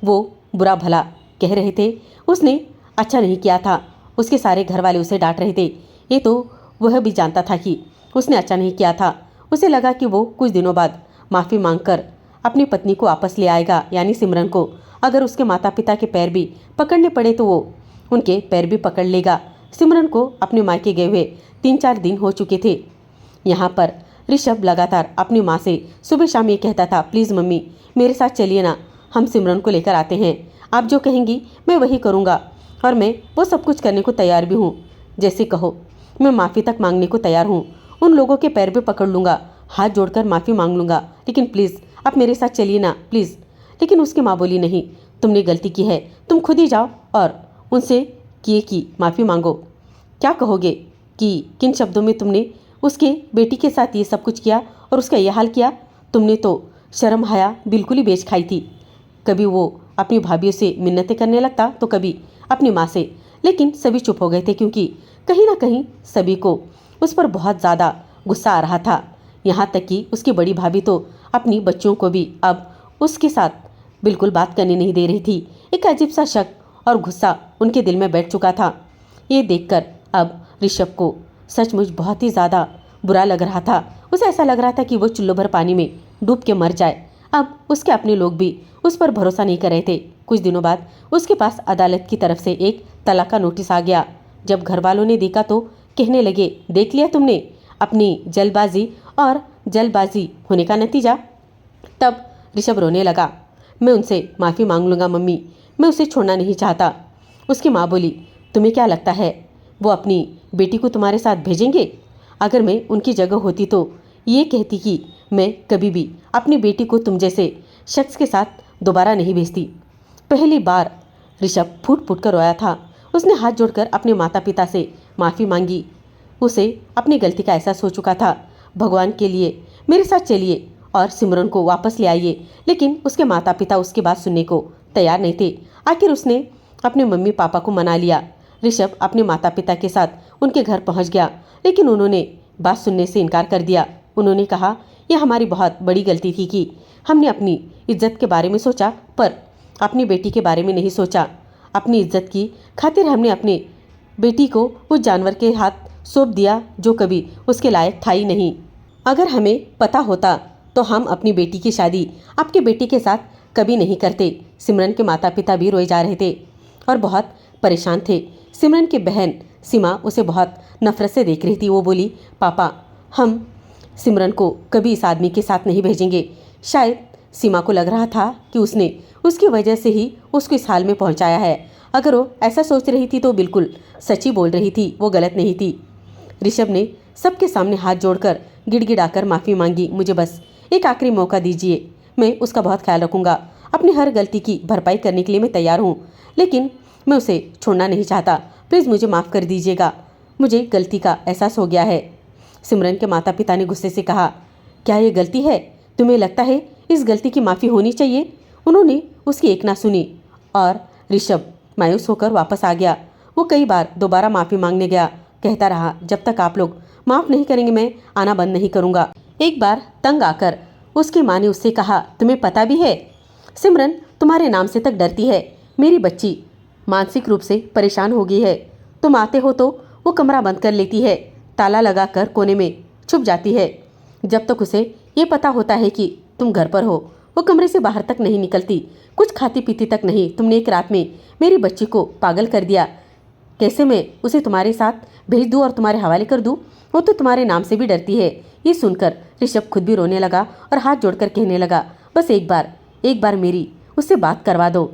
वो बुरा भला कह रहे थे। उसने अच्छा नहीं किया था। उसके सारे घर वाले उसे डांट रहे थे। ये तो वह भी जानता था कि उसने अच्छा नहीं किया था। उसे लगा कि वो कुछ दिनों बाद माफ़ी मांगकर अपनी पत्नी को वापस ले आएगा, यानी सिमरन को। अगर उसके माता पिता के पैर भी पकड़ने पड़े तो वो उनके पैर भी पकड़ लेगा। सिमरन को अपने मायके गए हुए 3-4 दिन हो चुके थे। यहाँ पर ऋषभ लगातार अपनी माँ से सुबह शाम ये कहता था, प्लीज़ मम्मी मेरे साथ चलिए ना, हम सिमरन को लेकर आते हैं। आप जो कहेंगी मैं वही करूँगा और मैं वो सब कुछ करने को तैयार भी हूँ। जैसे कहो, मैं माफ़ी तक मांगने को तैयार हूँ। उन लोगों के पैर भी पकड़ लूँगा, हाथ जोड़कर माफ़ी मांग लूँगा, लेकिन प्लीज़ आप मेरे साथ चलिए ना, प्लीज़। लेकिन उसकी माँ बोली, नहीं, तुमने गलती की है, तुम खुद ही जाओ और उनसे किए की माफ़ी मांगो। क्या कहोगे कि किन शब्दों में तुमने उसके बेटी के साथ ये सब कुछ किया और उसका ये हाल किया? तुमने तो शर्म हया बिल्कुल ही बेच खाई थी। कभी वो अपनी भाभीयों से मिन्नतें करने लगता तो कभी अपनी माँ से, लेकिन सभी चुप हो गए थे क्योंकि कहीं ना कहीं सभी को उस पर बहुत ज़्यादा गुस्सा आ रहा था। यहाँ तक कि उसकी बड़ी भाभी तो अपनी बच्चियों को भी अब उसके साथ बिल्कुल बात करने नहीं दे रही थी। एक अजीब सा शक और गुस्सा उनके दिल में बैठ चुका था। ये देखकर अब ऋषभ को सचमुच बहुत ही ज़्यादा बुरा लग रहा था। उसे ऐसा लग रहा था कि वो चुल्लू भर पानी में डूब के मर जाए। अब उसके अपने लोग भी उस पर भरोसा नहीं कर रहे थे। कुछ दिनों बाद उसके पास अदालत की तरफ से एक तलाक का नोटिस आ गया। जब घर वालों ने देखा तो कहने लगे, देख लिया तुमने अपनी जल्दबाजी और जल्दबाजी होने का नतीजा। तब ऋषभ रोने लगा। मैं उनसे माफ़ी मांग लूँगा मम्मी, मैं उसे छोड़ना नहीं चाहता। उसकी माँ बोली, तुम्हें क्या लगता है वो अपनी बेटी को तुम्हारे साथ भेजेंगे? अगर मैं उनकी जगह होती तो ये कहती कि मैं कभी भी अपनी बेटी को तुम जैसे शख्स के साथ दोबारा नहीं भेजती। पहली बार ऋषभ फूट फूट कर रोया था। उसने हाथ जोड़कर अपने माता पिता से माफ़ी मांगी। उसे अपनी गलती का एहसास हो चुका था। भगवान के लिए मेरे साथ चलिए और सिमरन को वापस ले आइए। लेकिन उसके माता पिता उसकी बात सुनने को तैयार नहीं थे। आखिर उसने अपने मम्मी पापा को मना लिया। ऋषभ अपने माता पिता के साथ उनके घर पहुंच गया, लेकिन उन्होंने बात सुनने से इनकार कर दिया। उन्होंने कहा, यह हमारी बहुत बड़ी गलती थी कि हमने अपनी इज्जत के बारे में सोचा पर अपनी बेटी के बारे में नहीं सोचा। अपनी इज्जत की खातिर हमने अपने बेटी को उस जानवर के हाथ सौंप दिया जो कभी उसके लायक था ही नहीं। अगर हमें पता होता तो हम अपनी बेटी की शादी आपके बेटी के साथ कभी नहीं करते। सिमरन के माता पिता भी रोए जा रहे थे और बहुत परेशान थे। सिमरन की बहन सीमा उसे बहुत नफरत से देख रही थी। वो बोली, पापा हम सिमरन को कभी इस आदमी के साथ नहीं भेजेंगे। शायद सीमा को लग रहा था कि उसने उसकी वजह से ही उसको इस हाल में पहुंचाया है। अगर वो ऐसा सोच रही थी तो बिल्कुल सच्ची बोल रही थी, वो गलत नहीं थी। ऋषभ ने सबके सामने हाथ जोड़कर गिड़गिड़ाकर माफ़ी मांगी। मुझे बस एक आखिरी मौका दीजिए, मैं उसका बहुत ख्याल रखूँगा। अपनी हर गलती की भरपाई करने के लिए मैं तैयार हूँ, लेकिन मैं उसे छोड़ना नहीं चाहता। प्लीज़ मुझे माफ़ कर दीजिएगा, मुझे गलती का एहसास हो गया है। सिमरन के माता पिता ने गुस्से से कहा, क्या ये गलती है? तुम्हें लगता है इस गलती की माफ़ी होनी चाहिए? उन्होंने उसकी एक ना सुनी और ऋषभ मायूस होकर वापस आ गया। वो कई बार दोबारा माफ़ी मांगने गया, कहता रहा, जब तक आप लोग माफ़ नहीं करेंगे मैं आना बंद नहीं करूँगा। एक बार तंग आकर उसकी माँ ने उससे कहा, तुम्हें पता भी है सिमरन तुम्हारे नाम से तक डरती है। मेरी बच्ची मानसिक रूप से परेशान हो गई है। तुम आते हो तो वो कमरा बंद कर लेती है, ताला लगाकर कोने में छुप जाती है। जब तक उसे ये पता होता है कि तुम घर पर हो वो कमरे से बाहर तक नहीं निकलती, कुछ खाती पीती तक नहीं। तुमने एक रात में मेरी बच्ची को पागल कर दिया। कैसे मैं उसे तुम्हारे साथ भेज दूँ और तुम्हारे हवाले कर दूँ? वो तो तुम्हारे नाम से भी डरती है। ये सुनकर ऋषभ खुद भी रोने लगा और हाथ जोड़कर कहने लगा, बस एक बार मेरी उससे बात करवा दो,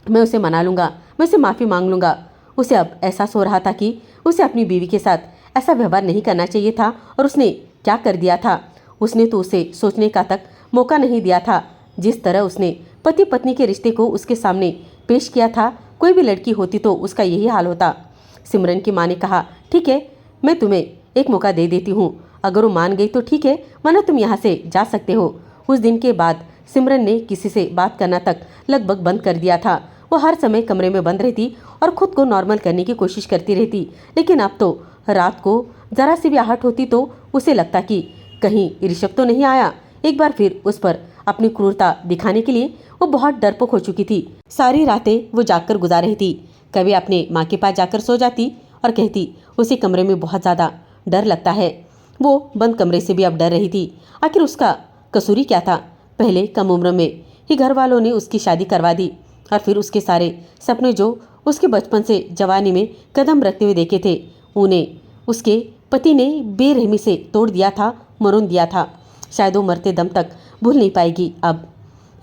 मैं उसे मना लूँगा, मैं उसे माफ़ी मांग लूँगा। उसे अब एहसास हो रहा था कि उसे अपनी बीवी के साथ ऐसा व्यवहार नहीं करना चाहिए था और उसने क्या कर दिया था। उसने तो उसे सोचने का तक मौका नहीं दिया था। जिस तरह उसने पति पत्नी के रिश्ते को उसके सामने पेश किया था। कोई भी लड़की होती तो उसका यही हाल होता। सिमरन की माँ ने कहा, ठीक है, मैं तुम्हें एक मौका दे देती हूँ, अगर वो मान गई तो ठीक है, वरना तुम यहाँ से जा सकते हो। उस दिन के बाद सिमरन ने किसी से बात करना तक लगभग बंद कर दिया था। वो हर समय कमरे में बंद रहती और खुद को नॉर्मल करने की कोशिश करती रहती, लेकिन अब तो रात को जरा सी भी आहट होती तो उसे लगता कि कहीं ऋषभ तो नहीं आया। एक बार फिर उस पर अपनी क्रूरता दिखाने के लिए वो बहुत डरपोक हो चुकी थी। सारी रातें वो जागकर गुजार रही थी। कभी अपने माँ के पास जाकर सो जाती और कहती, उसी कमरे में बहुत ज़्यादा डर लगता है। वो बंद कमरे से भी अब डर रही थी। आखिर उसका कसूरी क्या था? पहले कम उम्र में ही घर वालों ने उसकी शादी करवा दी और फिर उसके सारे सपने जो उसके बचपन से जवानी में कदम रखते हुए देखे थे, उन्हें उसके पति ने बेरहमी से तोड़ दिया था, मरोड़ दिया था। शायद वो मरते दम तक भूल नहीं पाएगी अब।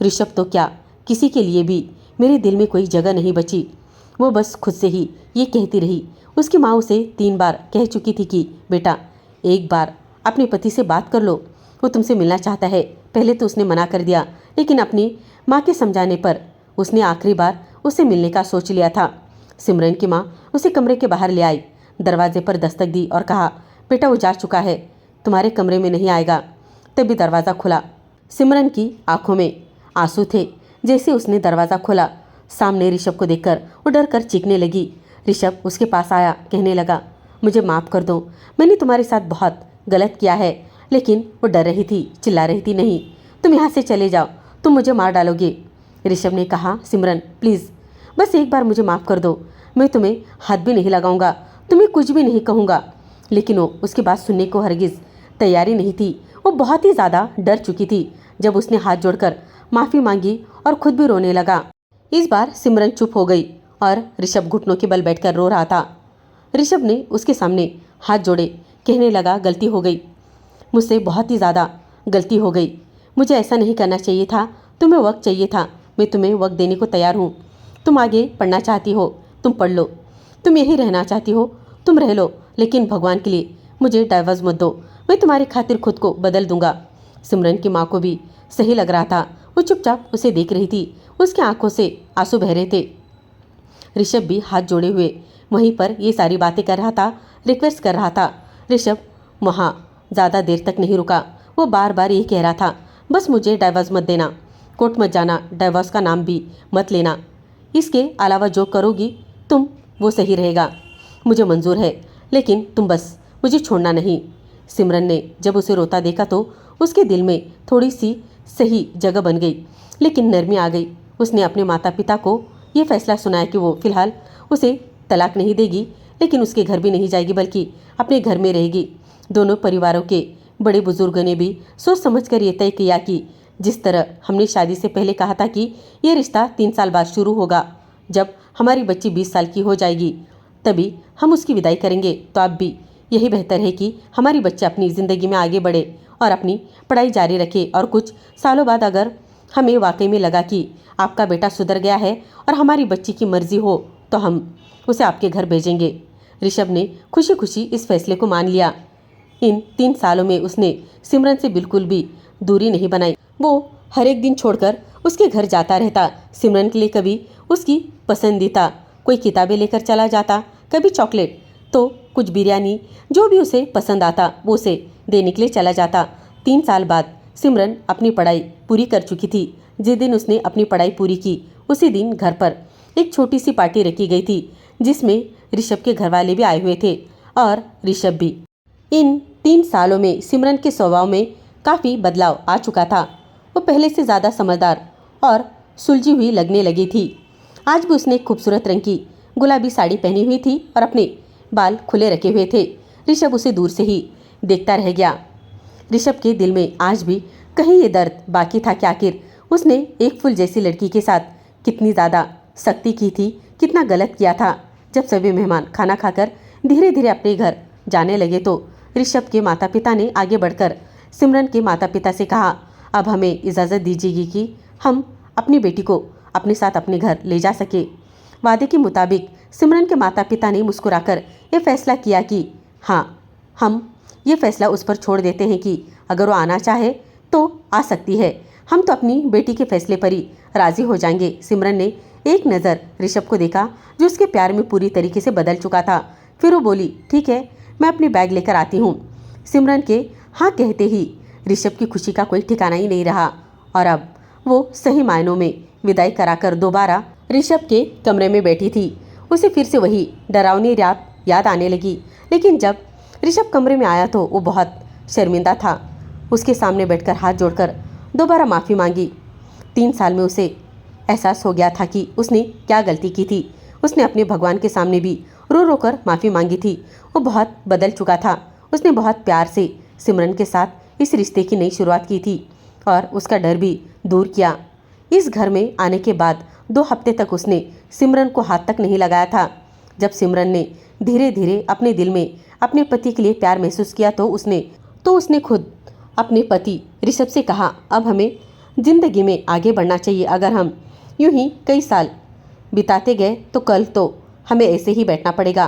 ऋषभ तो क्या, किसी के लिए भी मेरे दिल में कोई जगह नहीं बची। वो बस खुद से ही ये कहती रही। उसकी माँ उसे 3 बार कह चुकी थी कि बेटा, एक बार अपने पति से बात कर लो, वो तुमसे मिलना चाहता है। पहले तो उसने मना कर दिया, लेकिन अपनी माँ के समझाने पर उसने आखिरी बार उससे मिलने का सोच लिया था। सिमरन की माँ उसे कमरे के बाहर ले आई, दरवाजे पर दस्तक दी और कहा, बेटा वो जा चुका है, तुम्हारे कमरे में नहीं आएगा। तभी दरवाज़ा खुला। सिमरन की आंखों में आंसू थे। जैसे उसने दरवाज़ा खोला, सामने ऋषभ को देखकर वो डर कर चीखने लगी। ऋषभ उसके पास आया, कहने लगा, मुझे माफ़ कर दो, मैंने तुम्हारे साथ बहुत गलत किया है। लेकिन वो डर रही थी, चिल्ला रही थी, नहीं, तुम यहाँ से चले जाओ, तुम मुझे मार डालोगे। ऋषभ ने कहा, सिमरन प्लीज़, बस एक बार मुझे माफ़ कर दो, मैं तुम्हें हाथ भी नहीं लगाऊंगा, तुम्हें कुछ भी नहीं कहूँगा। लेकिन वो उसकी बात सुनने को हरगिज़ तैयारी नहीं थी। वो बहुत ही ज़्यादा डर चुकी थी। जब उसने हाथ जोड़कर माफ़ी मांगी और खुद भी रोने लगा। इस बार सिमरन चुप हो गई और ऋषभ घुटनों के बल बैठकर रो रहा था। ऋषभ ने उसके सामने हाथ जोड़े, कहने लगा, गलती हो गई, मुझसे बहुत ही ज़्यादा गलती हो गई, मुझे ऐसा नहीं करना चाहिए था, तुम्हें वक्त चाहिए था, मैं तुम्हें वक्त देने को तैयार हूँ। तुम आगे पढ़ना चाहती हो, तुम पढ़ लो, तुम यहीं रहना चाहती हो, तुम रह लो, लेकिन भगवान के लिए मुझे डाइवर्स मत दो, मैं तुम्हारी खातिर खुद को बदल दूंगा। सिमरन की माँ को भी सही लग रहा था। वो चुपचाप उसे देख रही थी। उसकी आंखों से आंसू बह रहे थे। ऋषभ भी हाथ जोड़े हुए वहीं पर ये सारी बातें कर रहा था, रिक्वेस्ट कर रहा था। ऋषभ वहाँ ज़्यादा देर तक नहीं रुका। वो बार बार यही कह रहा था, बस मुझे डाइवर्स मत देना, कोर्ट मत जाना, डाइवर्स का नाम भी मत लेना, इसके अलावा जो करोगी तुम वो सही रहेगा, मुझे मंजूर है, लेकिन तुम बस मुझे छोड़ना नहीं। सिमरन ने जब उसे रोता देखा तो उसके दिल में थोड़ी सी सही जगह बन गई, लेकिन नरमी आ गई। उसने अपने माता पिता को ये फैसला सुनाया कि वो फिलहाल उसे तलाक नहीं देगी, लेकिन उसके घर भी नहीं जाएगी, बल्कि अपने घर में रहेगी। दोनों परिवारों के बड़े बुजुर्गों ने भी सोच समझकर ये तय किया कि जिस तरह हमने शादी से पहले कहा था कि ये रिश्ता 3 साल बाद शुरू होगा, जब हमारी बच्ची 20 साल की हो जाएगी तभी हम उसकी विदाई करेंगे, तो अब भी यही बेहतर है कि हमारी बच्ची अपनी ज़िंदगी में आगे बढ़े और अपनी पढ़ाई जारी रखे, और कुछ सालों बाद अगर हमें वाकई में लगा कि आपका बेटा सुधर गया है और हमारी बच्ची की मर्जी हो तो हम उसे आपके घर भेजेंगे। ऋषभ ने खुशी खुशी इस फैसले को मान लिया। इन 3 सालों में उसने सिमरन से बिल्कुल भी दूरी नहीं बनाई। वो हर एक दिन छोड़कर उसके घर जाता रहता। सिमरन के लिए कभी उसकी पसंदीदा कोई किताबें लेकर चला जाता, कभी चॉकलेट, तो कुछ बिरयानी, जो भी उसे पसंद आता वो उसे देने के लिए चला जाता। 3 साल बाद सिमरन अपनी पढ़ाई पूरी कर चुकी थी। जिस दिन उसने अपनी पढ़ाई पूरी की उसी दिन घर पर एक छोटी सी पार्टी रखी गई थी, जिसमें ऋषभ के घर वाले भी आए हुए थे और ऋषभ भी। इन 3 सालों में सिमरन के स्वभाव में काफ़ी बदलाव आ चुका था। वो पहले से ज़्यादा समझदार और सुलझी हुई लगने लगी थी। आज भी उसने खूबसूरत रंग की गुलाबी साड़ी पहनी हुई थी और अपने बाल खुले रखे हुए थे। ऋषभ उसे दूर से ही देखता रह गया। ऋषभ के दिल में आज भी कहीं ये दर्द बाकी था कि आखिर उसने एक फूल जैसी लड़की के साथ कितनी ज़्यादा सख्ती की थी, कितना गलत किया था। जब सभी मेहमान खाना खाकर धीरे धीरे अपने घर जाने लगे तो ऋषभ के माता पिता ने आगे बढ़कर सिमरन के माता पिता से कहा, अब हमें इजाज़त दीजिएगी कि हम अपनी बेटी को अपने साथ अपने घर ले जा सके। वादे के मुताबिक सिमरन के माता पिता ने मुस्कुराकर ये फैसला किया कि हाँ, हम ये फैसला उस पर छोड़ देते हैं कि अगर वो आना चाहे तो आ सकती है, हम तो अपनी बेटी के फैसले पर ही राजी हो जाएंगे। सिमरन ने एक नज़र ऋषभ को देखा जो उसके प्यार में पूरी तरीके से बदल चुका था। फिर वो बोली, ठीक है, मैं अपनी बैग लेकर आती हूँ। सिमरन के हाँ कहते ही ऋषभ की खुशी का कोई ठिकाना ही नहीं रहा और अब वो सही मायनों में विदाई कराकर दोबारा ऋषभ के कमरे में बैठी थी। उसे फिर से वही डरावनी रात याद आने लगी। लेकिन जब ऋषभ कमरे में आया तो वो बहुत शर्मिंदा था। उसके सामने बैठकर हाथ जोड़कर दोबारा माफ़ी मांगी। 3 साल में उसे एहसास हो गया था कि उसने क्या गलती की थी। उसने अपने भगवान के सामने भी रो रो कर माफ़ी मांगी थी। वो बहुत बदल चुका था। उसने बहुत प्यार से सिमरन के साथ इस रिश्ते की नई शुरुआत की थी और उसका डर भी दूर किया। इस घर में आने के बाद 2 हफ्ते तक उसने सिमरन को हाथ तक नहीं लगाया था। जब सिमरन ने धीरे धीरे अपने दिल में अपने पति के लिए प्यार महसूस किया तो उसने खुद अपने पति ऋषभ से कहा, अब हमें ज़िंदगी में आगे बढ़ना चाहिए। अगर हम यूं ही कई साल बिताते गए तो कल तो हमें ऐसे ही बैठना पड़ेगा,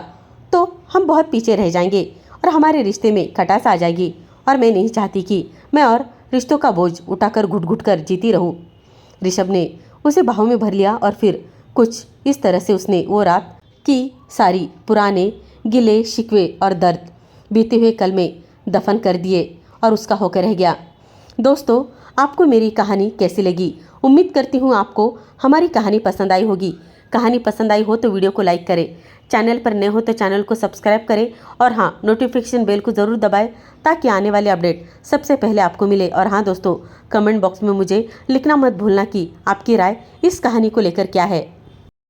तो हम बहुत पीछे रह जाएंगे और हमारे रिश्ते में खटास आ जाएगी। और मैं नहीं चाहती कि मैं और रिश्तों का बोझ उठाकर घुट घुट कर जीती रहूं। ऋषभ ने उसे बाहों में भर लिया और फिर कुछ इस तरह से उसने वो रात की सारी पुराने गिले शिकवे और दर्द बीते हुए कल में दफन कर दिए और उसका होकर रह गया। दोस्तों, आपको मेरी कहानी कैसी लगी? उम्मीद करती हूँ आपको हमारी कहानी पसंद आई होगी। कहानी पसंद आई हो तो वीडियो को लाइक करें, चैनल पर नए हो तो चैनल को सब्सक्राइब करें और हाँ, नोटिफिकेशन बेल को ज़रूर दबाएं ताकि आने वाले अपडेट सबसे पहले आपको मिले। और हाँ दोस्तों, कमेंट बॉक्स में मुझे लिखना मत भूलना कि आपकी राय इस कहानी को लेकर क्या है।